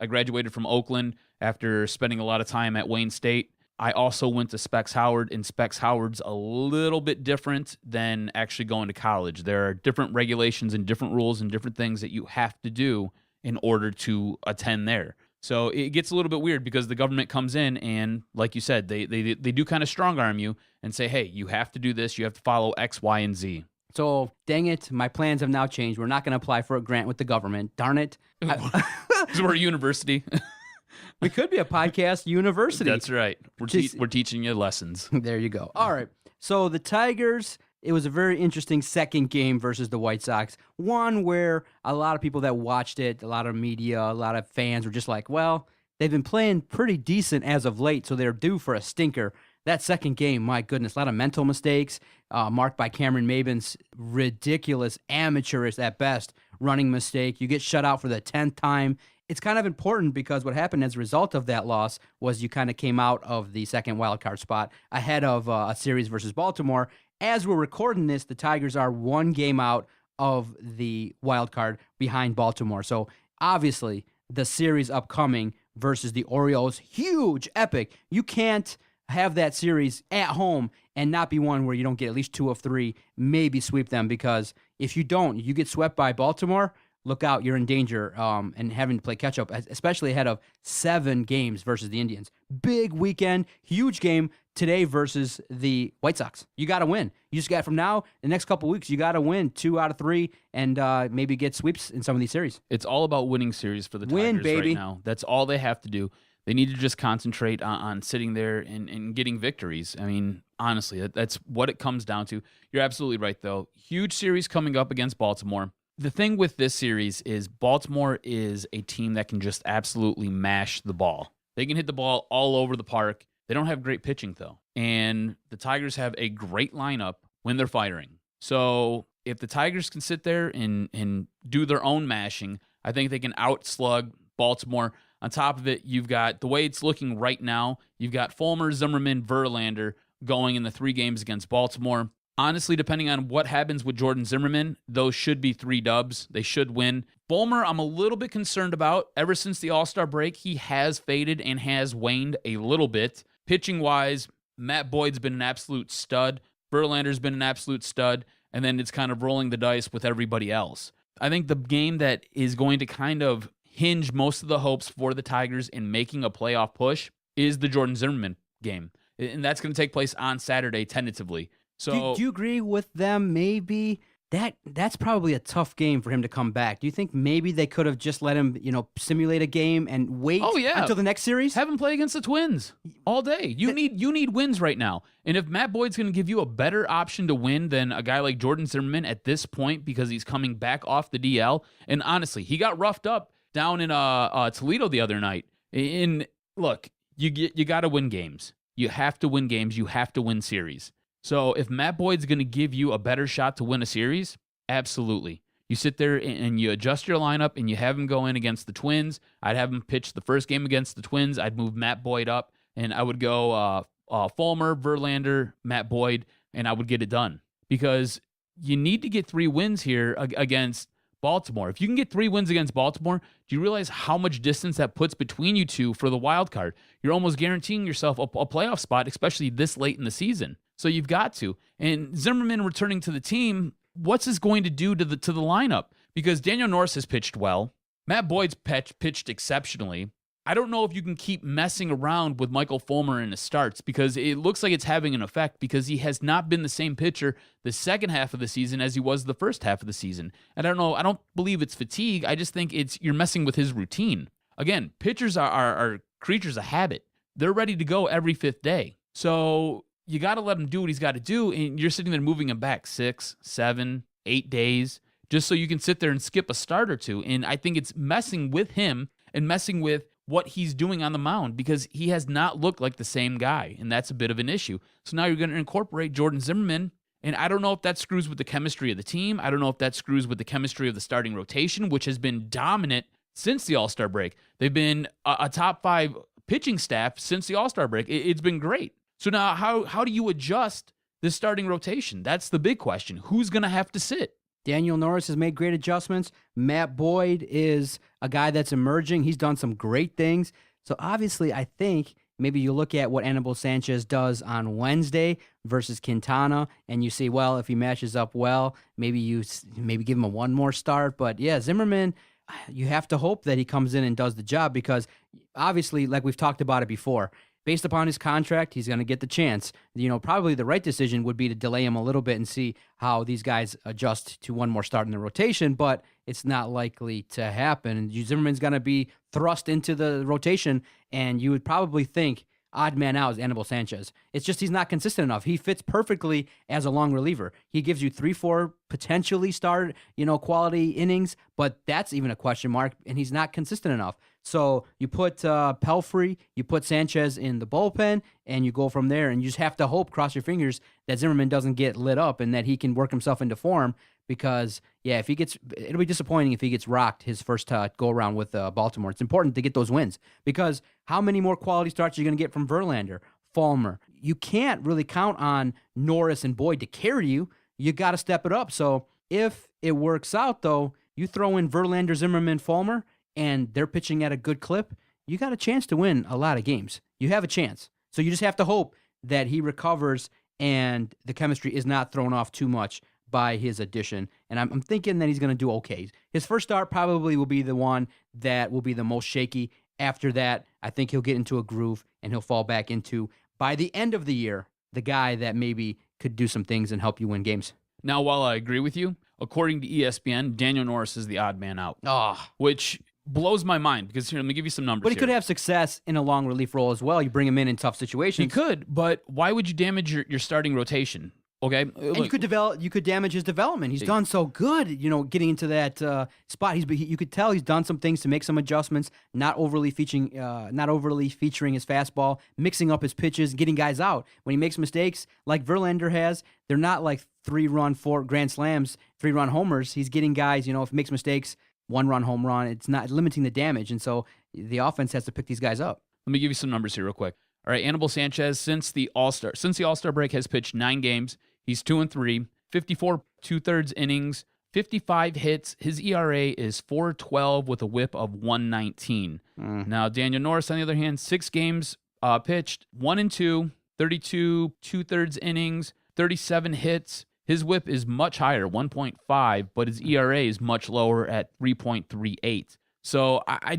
graduated from Oakland after spending a lot of time at Wayne State. I also went to Specs Howard, and Specs Howard's a little bit different than actually going to college. There are different regulations and different rules and different things that you have to do in order to attend there. So it gets a little bit weird because the government comes in and, like you said, they do kind of strong arm you and say, hey, you have to do this, you have to follow X, Y, and Z. So, dang it, my plans have now changed. We're not going to apply for a grant with the government. Darn it. Because we're a university. We could be a podcast university. That's right. We're teaching you lessons. There you go. All right. So the Tigers, it was a very interesting second game versus the White Sox. One where a lot of people that watched it, a lot of media, a lot of fans were just like, well, they've been playing pretty decent as of late, so they're due for a stinker. That second game, my goodness, a lot of mental mistakes marked by Cameron Maben's ridiculous, amateurish at best running mistake. You get shut out for the 10th time. It's kind of important because what happened as a result of that loss was you kind of came out of the second wildcard spot ahead of a series versus Baltimore. As we're recording this, the Tigers are 1 game out of the wildcard behind Baltimore. So obviously the series upcoming versus the Orioles, huge, epic. You can't have that series at home and not be one where you don't get at least 2 of 3, maybe sweep them, because if you don't, you get swept by Baltimore, look out, you're in danger and having to play catch-up, especially ahead of 7 games versus the Indians. Big weekend, huge game today versus the White Sox. You got to win. You just got from now, the next couple weeks, you got to win 2 out of 3 and maybe get sweeps in some of these series. It's all about winning series for the Tigers right now. That's all they have to do. They need to just concentrate on sitting there and getting victories. I mean, honestly, that's what it comes down to. You're absolutely right, though. Huge series coming up against Baltimore. the thing with this series is Baltimore is a team that can just absolutely mash the ball. They can hit the ball all over the park. They don't have great pitching, though. And the Tigers have a great lineup when they're firing. So if the Tigers can sit there and do their own mashing, I think they can outslug Baltimore. On top of it, you've got, the way it's looking right now, you've got Fulmer, Zimmerman, Verlander going in the 3 games against Baltimore. Honestly, depending on what happens with Jordan Zimmerman, those should be 3 dubs. They should win. Fulmer, I'm a little bit concerned about. Ever since the All-Star break, he has faded and has waned a little bit. Pitching-wise, Matt Boyd's been an absolute stud. Verlander's been an absolute stud. And then it's kind of rolling the dice with everybody else. I think the game that is going to kind of hinge most of the hopes for the Tigers in making a playoff push is the Jordan Zimmerman game. And that's going to take place on Saturday, tentatively. So, do you agree with them? Maybe that's probably a tough game for him to come back. Do you think maybe they could have just let him, simulate a game and wait until the next series? Have him play against the Twins all day. You need wins right now. And if Matt Boyd's going to give you a better option to win than a guy like Jordan Zimmerman at this point because he's coming back off the DL, and honestly, he got roughed up down in Toledo the other night. And look, you got to win games. You have to win games. You have to win series. So if Matt Boyd's going to give you a better shot to win a series, absolutely. You sit there and you adjust your lineup and you have him go in against the Twins. I'd have him pitch the first game against the Twins. I'd move Matt Boyd up, and I would go Fulmer, Verlander, Matt Boyd, and I would get it done. Because you need to get 3 wins here against Baltimore. If you can get 3 wins against Baltimore, do you realize how much distance that puts between you two for the wild card? You're almost guaranteeing yourself a playoff spot, especially this late in the season. So you've got to. And Zimmerman returning to the team, what's this going to do to the lineup? Because Daniel Norris has pitched well. Matt Boyd's pitched exceptionally. I don't know if you can keep messing around with Michael Fulmer in his starts because it looks like it's having an effect because he has not been the same pitcher the second half of the season as he was the first half of the season. And I don't know. I don't believe it's fatigue. I just think you're messing with his routine. Again, pitchers are creatures of habit. They're ready to go every 5th day. So you got to let him do what he's got to do, and you're sitting there moving him back 6, 7, 8 days just so you can sit there and skip a start or 2. And I think it's messing with him and messing with what he's doing on the mound because he has not looked like the same guy, and that's a bit of an issue. So now you're going to incorporate Jordan Zimmerman, and I don't know if that screws with the chemistry of the team. I don't know if that screws with the chemistry of the starting rotation, which has been dominant since the All-Star break. They've been a top 5 pitching staff since the All-Star break. It's been great. So now how do you adjust the starting rotation? That's the big question. Who's going to have to sit? Daniel Norris has made great adjustments. Matt Boyd is a guy that's emerging. He's done some great things. So obviously, I think maybe you look at what Anibal Sanchez does on Wednesday versus Quintana, and you see, well, if he matches up well, maybe give him a 1 more start. But yeah, Zimmerman, you have to hope that he comes in and does the job because obviously, like we've talked about it before, based upon his contract, he's going to get the chance. Probably the right decision would be to delay him a little bit and see how these guys adjust to 1 more start in the rotation, but it's not likely to happen. Zimmerman's going to be thrust into the rotation, and you would probably think odd man out is Anibal Sanchez. It's just he's not consistent enough. He fits perfectly as a long reliever. He gives you 3-4 potentially quality innings, but that's even a question mark, and he's not consistent enough. So you put Pelfrey, you put Sanchez in the bullpen, and you go from there, and you just have to hope, cross your fingers, that Zimmerman doesn't get lit up and that he can work himself into form because, yeah, it'll be disappointing if he gets rocked his first go-around with Baltimore. It's important to get those wins because how many more quality starts are you going to get from Verlander, Fulmer? You can't really count on Norris and Boyd to carry you. You got to step it up. So if it works out, though, you throw in Verlander, Zimmerman, Fulmer, and they're pitching at a good clip, you got a chance to win a lot of games. You have a chance. So you just have to hope that he recovers and the chemistry is not thrown off too much by his addition. And I'm thinking that he's going to do okay. His first start probably will be the one that will be the most shaky. After that, I think he'll get into a groove and he'll fall back into, by the end of the year, the guy that maybe could do some things and help you win games. Now, while I agree with you, according to ESPN, Daniel Norris is the odd man out. Which blows my mind because here, let me give you some numbers. But he could have success in a long relief role as well. You bring him in tough situations. He could, but why would you damage your starting rotation? Okay, And you could damage his development. He's done so good, getting into that spot. You could tell he's done some things to make some adjustments, not overly featuring his fastball, mixing up his pitches, getting guys out. When he makes mistakes, like Verlander has, they're not like 3-run, 4 grand slams, 3-run homers. He's getting guys, if he makes mistakes, 1-run home run. It's not limiting the damage, and so the offense has to pick these guys up. Let me give you some numbers here real quick. All right, Anibal Sanchez, since the All-Star break, has pitched 9 games. He's 2-3, 54 2/3 innings, 55 hits. His ERA is 4.12 with a WHIP of 1.19. Now, Daniel Norris, on the other hand, 6 games pitched, 1-2, 32 2/3 innings, 37 hits. His WHIP is much higher, 1.5, but his ERA is much lower at 3.38. So I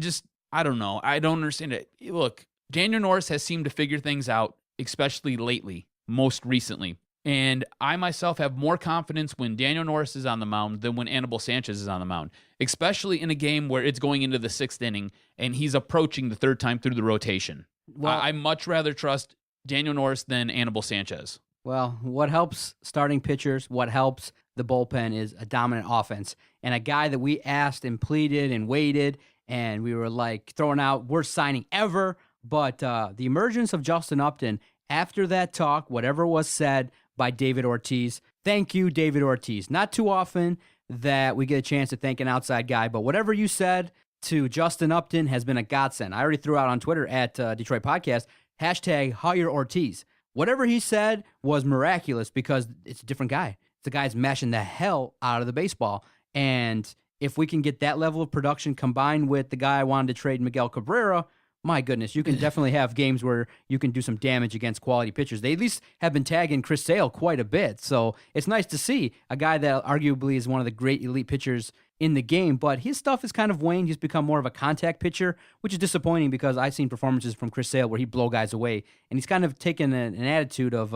don't know. I don't understand it. Look, Daniel Norris has seemed to figure things out, especially lately, most recently. And I myself have more confidence when Daniel Norris is on the mound than when Anibal Sanchez is on the mound, especially in a game where it's going into the 6th inning and he's approaching the 3rd time through the rotation. Well, I much rather trust Daniel Norris than Anibal Sanchez. Well, what helps starting pitchers, what helps the bullpen is a dominant offense. And a guy that we asked and pleaded and waited, and we were like throwing out worst signing ever. But the emergence of Justin Upton after that talk, whatever was said by David Ortiz, thank you, David Ortiz. Not too often that we get a chance to thank an outside guy, but whatever you said to Justin Upton has been a godsend. I already threw out on Twitter at Detroit Podcast, #hire Ortiz. Whatever he said was miraculous because it's a different guy. It's a guy that's mashing the hell out of the baseball. And if we can get that level of production combined with the guy I wanted to trade, Miguel Cabrera, my goodness, you can definitely have games where you can do some damage against quality pitchers. They at least have been tagging Chris Sale quite a bit. So it's nice to see a guy that arguably is one of the great elite pitchers in the game, but his stuff is kind of waned. He's become more of a contact pitcher, which is disappointing because I've seen performances from Chris Sale where he blow guys away, and he's kind of taken an attitude of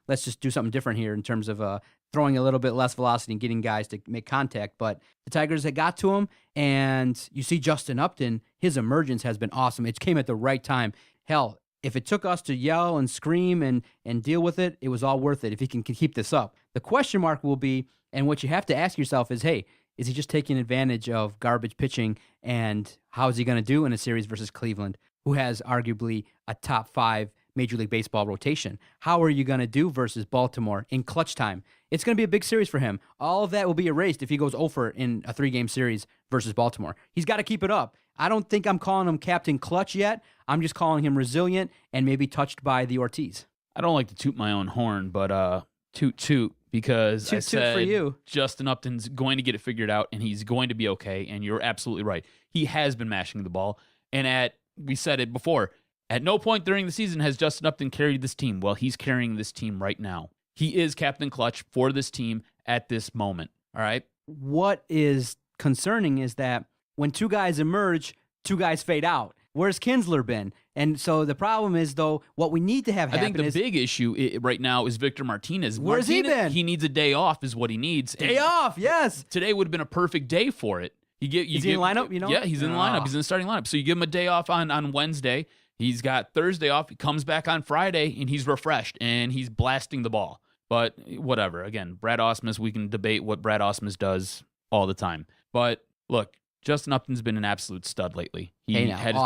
let's just do something different here in terms of throwing a little bit less velocity and getting guys to make contact. But the Tigers had got to him, and you see Justin Upton, his emergence has been awesome. It came at the right time. Hell, if it took us to yell and scream and deal with it, it was all worth it if he can keep this up. The question mark will be, and what you have to ask yourself is, hey, is he just taking advantage of garbage pitching, and how is he going to do in a series versus Cleveland, who has arguably a top 5 Major League Baseball rotation? How are you going to do versus Baltimore in clutch time? It's going to be a big series for him. All of that will be erased if he goes 0 in a 3-game series versus Baltimore. He's got to keep it up. I don't think I'm calling him Captain Clutch yet. I'm just calling him resilient and maybe touched by the Ortiz. I don't like to toot my own horn, but toot because toot, I said for you. Justin Upton's going to get it figured out and he's going to be okay, and you're absolutely right. He has been mashing the ball, and we said it before, at no point during the season has Justin Upton carried this team. Well, he's carrying this team right now. He is Captain Clutch for this team at this moment, all right? What is concerning is that when 2 guys emerge, 2 guys fade out. Where's Kinsler been? And so the problem is, though, what we need to have happen I think the big issue right now is Victor Martinez. Where's he been? He needs a day off is what he needs. Day off, yes. Today would have been a perfect day for it. Is he in the lineup, Yeah, he's in the lineup. He's in the starting lineup. So you give him a day off on Wednesday. He's got Thursday off. He comes back on Friday, and he's refreshed, and he's blasting the ball. But whatever. Again, Brad Ausmus, we can debate what Brad Ausmus does all the time. But look, Justin Upton's been an absolute stud lately. He had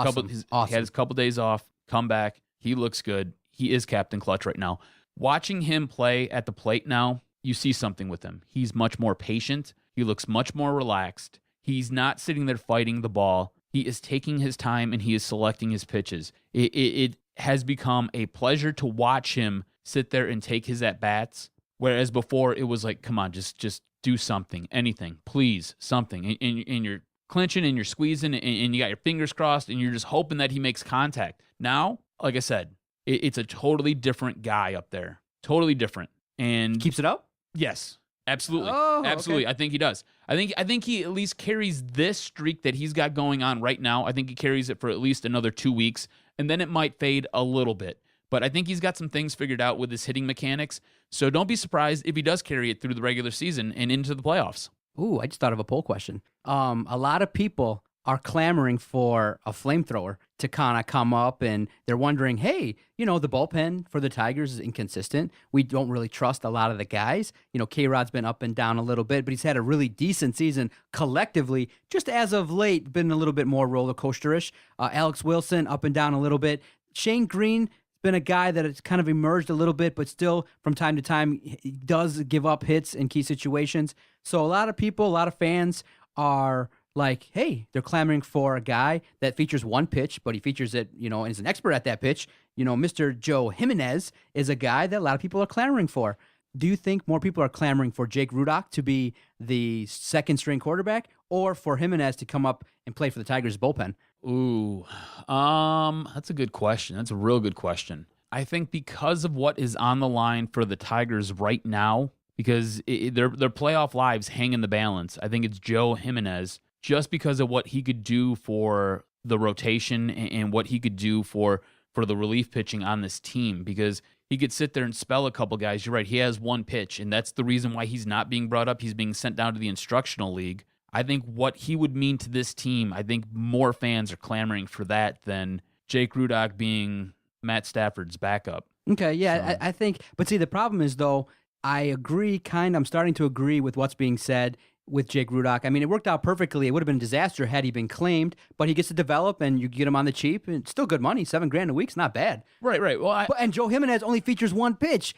his couple days off, come back. He looks good. He is Captain Clutch right now. Watching him play at the plate now, you see something with him. He's much more patient. He looks much more relaxed. He's not sitting there fighting the ball. He is taking his time and he is selecting his pitches. It has become a pleasure to watch him sit there and take his at-bats, whereas before it was like, come on, just do something, anything, please, something. And you're clinching and you're squeezing and you got your fingers crossed and you're just hoping that he makes contact. Now, like I said, it's a totally different guy up there. Totally different. And keeps it up? Yes. Absolutely. Oh, absolutely. okay. I think he does. I think he at least carries this streak that he's got going on right now. I think he carries it for at least another 2 weeks, and then it might fade a little bit. But I think he's got some things figured out with his hitting mechanics. So don't be surprised if he does carry it through the regular season and into the playoffs. Ooh, I just thought of a poll question. A lot of people are clamoring for a flamethrower to kind of come up, and they're wondering, hey, the bullpen for the Tigers is inconsistent. We don't really trust a lot of the guys. K-Rod's been up and down a little bit, but he's had a really decent season collectively. Just as of late, been a little bit more roller coasterish. Alex Wilson up and down a little bit. Shane Green been a guy that has kind of emerged a little bit, but still from time to time he does give up hits in key situations. So a lot of people, a lot of fans are like, hey, they're clamoring for a guy that features one pitch, but he features it, and is an expert at that pitch. Mr. Joe Jimenez is a guy that a lot of people are clamoring for. Do you think more people are clamoring for Jake Rudock to be the second string quarterback, or for Jimenez to come up and play for the Tigers bullpen? Ooh, that's a good question. That's a real good question. I think because of what is on the line for the Tigers right now, because their playoff lives hang in the balance, I think it's Joe Jimenez, just because of what he could do for the rotation and what he could do for the relief pitching on this team, because he could sit there and spell a couple guys. You're right, he has one pitch, and that's the reason why he's not being brought up. He's being sent down to the instructional league. I think what he would mean to this team, I think more fans are clamoring for that than Jake Rudock being Matt Stafford's backup. Okay, yeah, so. I think, but see, the problem is, though, I agree, I'm starting to agree with what's being said with Jake Rudock. I mean, it worked out perfectly. It would have been a disaster had he been claimed, but he gets to develop, and you get him on the cheap, and it's still good money. $7,000 a week's not bad. Right. Well, and Joe Jimenez only features one pitch.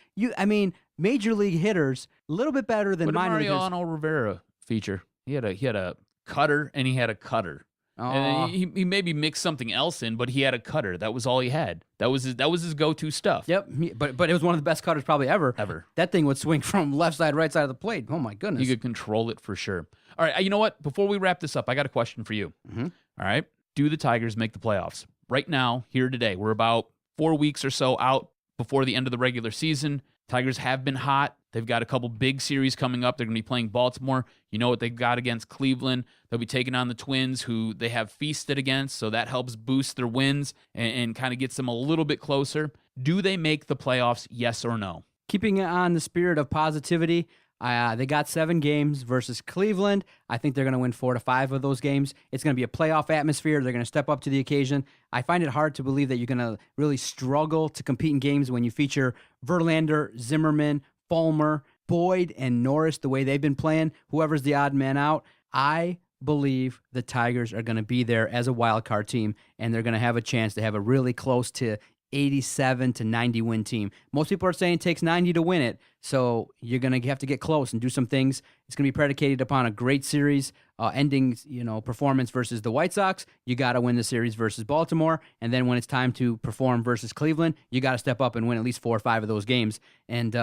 Major league hitters, a little bit better than minor leaguers. Mariano Rivera feature. He had a cutter, and he had a cutter. Oh. And he maybe mixed something else in, but he had a cutter. That was all he had. That was his go-to stuff. Yep, but it was one of the best cutters probably ever. That thing would swing from left side, right side of the plate. Oh my goodness. You could control it for sure. All right, you know what? Before we wrap this up, I got a question for you. Mm-hmm. All right, do the Tigers make the playoffs? Right now, here today, we're about 4 weeks or so out before the end of the regular season. Tigers have been hot. They've got a couple big series coming up. They're going to be playing Baltimore. You know what they've got against Cleveland. They'll be taking on the Twins, who they have feasted against, so that helps boost their wins and kind of gets them a little bit closer. Do they make the playoffs, yes or no? Keeping it on the spirit of positivity, they got 7 games versus Cleveland. I think they're going to win 4 to 5 of those games. It's going to be a playoff atmosphere. They're going to step up to the occasion. I find it hard to believe that you're going to really struggle to compete in games when you feature Verlander, Zimmerman, Fulmer, Boyd, and Norris the way they've been playing. Whoever's the odd man out, I believe the Tigers are going to be there as a wild card team, and they're going to have a chance to have a really close to 87 to 90 win team. Most people are saying it takes 90 to win it, so you're going to have to get close and do some things. It's going to be predicated upon a great series ending, performance versus the White Sox. You got to win the series versus Baltimore, and then when it's time to perform versus Cleveland, you got to step up and win at least 4 or 5 of those games. And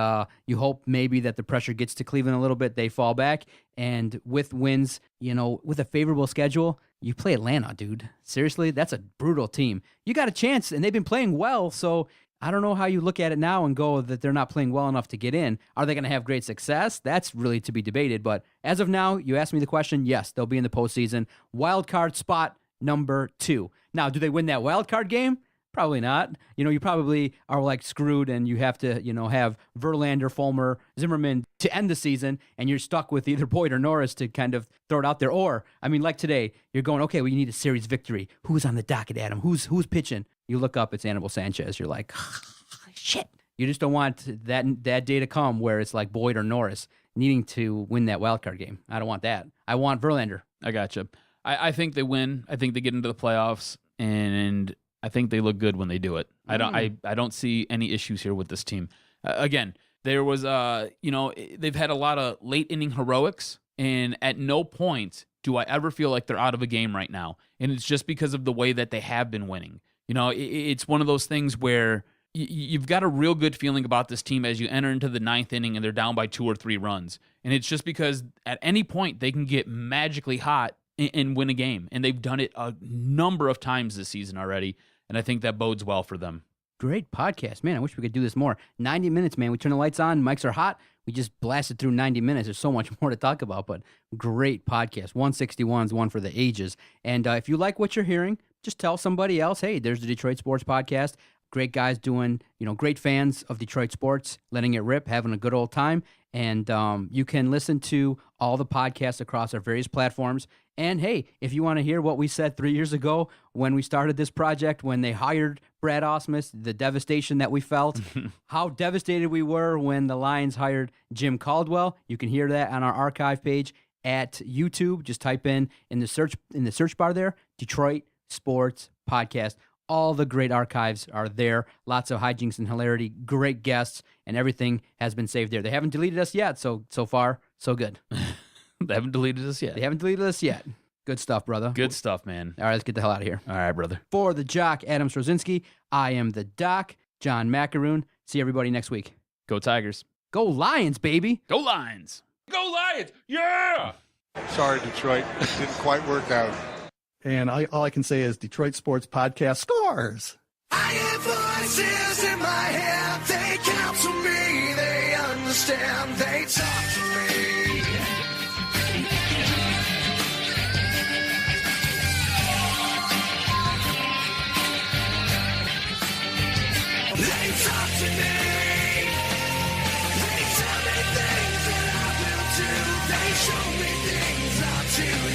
you hope maybe that the pressure gets to Cleveland a little bit, they fall back, and with wins, with a favorable schedule, you play Atlanta, dude. Seriously, that's a brutal team. You got a chance, and they've been playing well, so I don't know how you look at it now and go that they're not playing well enough to get in. Are they going to have great success? That's really to be debated, but as of now, you asked me the question, yes, they'll be in the postseason. Wild card spot number 2. Now, do they win that wild card game? Probably not. You probably are like screwed, and you have to, have Verlander, Fulmer, Zimmerman to end the season, and you're stuck with either Boyd or Norris to kind of throw it out there. Or, like today, you're going, okay, well, you need a series victory. Who's on the docket, Adam? Who's pitching? You look up, it's Anibal Sanchez. You're like, shit. You just don't want that day to come where it's like Boyd or Norris needing to win that wild card game. I don't want that. I want Verlander. I gotcha. I think they win. I think they get into the playoffs, and I think they look good when they do it. I don't see any issues here with this team. Again, there was they've had a lot of late inning heroics, and at no point do I ever feel like they're out of a game right now. And it's just because of the way that they have been winning. It's one of those things where you've got a real good feeling about this team as you enter into the 9th inning and they're down by 2 or 3 runs. And it's just because at any point they can get magically hot and win a game. And they've done it a number of times this season already. And I think that bodes well for them. Great podcast. Man, I wish we could do this more. 90 minutes, man. We turn the lights on, mics are hot. We just blasted through 90 minutes. There's so much more to talk about, but great podcast. 161 is one for the ages. And if you like what you're hearing, just tell somebody else, hey, there's the Detroit Sports Podcast. great guys doing, great fans of Detroit sports, letting it rip, having a good old time. And you can listen to all the podcasts across our various platforms. And hey, if you want to hear what we said 3 years ago when we started this project, when they hired Brad Ausmus, the devastation that we felt, how devastated we were when the Lions hired Jim Caldwell, you can hear that on our archive page at YouTube. Just type in the search bar there, Detroit Sports Podcast. All the great archives are there. Lots of hijinks and hilarity, great guests, and everything has been saved there. They haven't deleted us yet, so far, so good. They haven't deleted us yet. Good stuff, brother. Good stuff, man. All right, let's get the hell out of here. All right, brother. For the Jock, Adam Strozinski, I am the Doc, John Macaroon. See everybody next week. Go Tigers. Go Lions, baby. Go Lions. Go Lions. Yeah. Sorry, Detroit. Didn't quite work out. And all I can say is Detroit Sports Podcast scores. I have voices in my head. They counsel me. They understand. They talk to me. They talk to me. They tell me things that I will do. They show me things I do.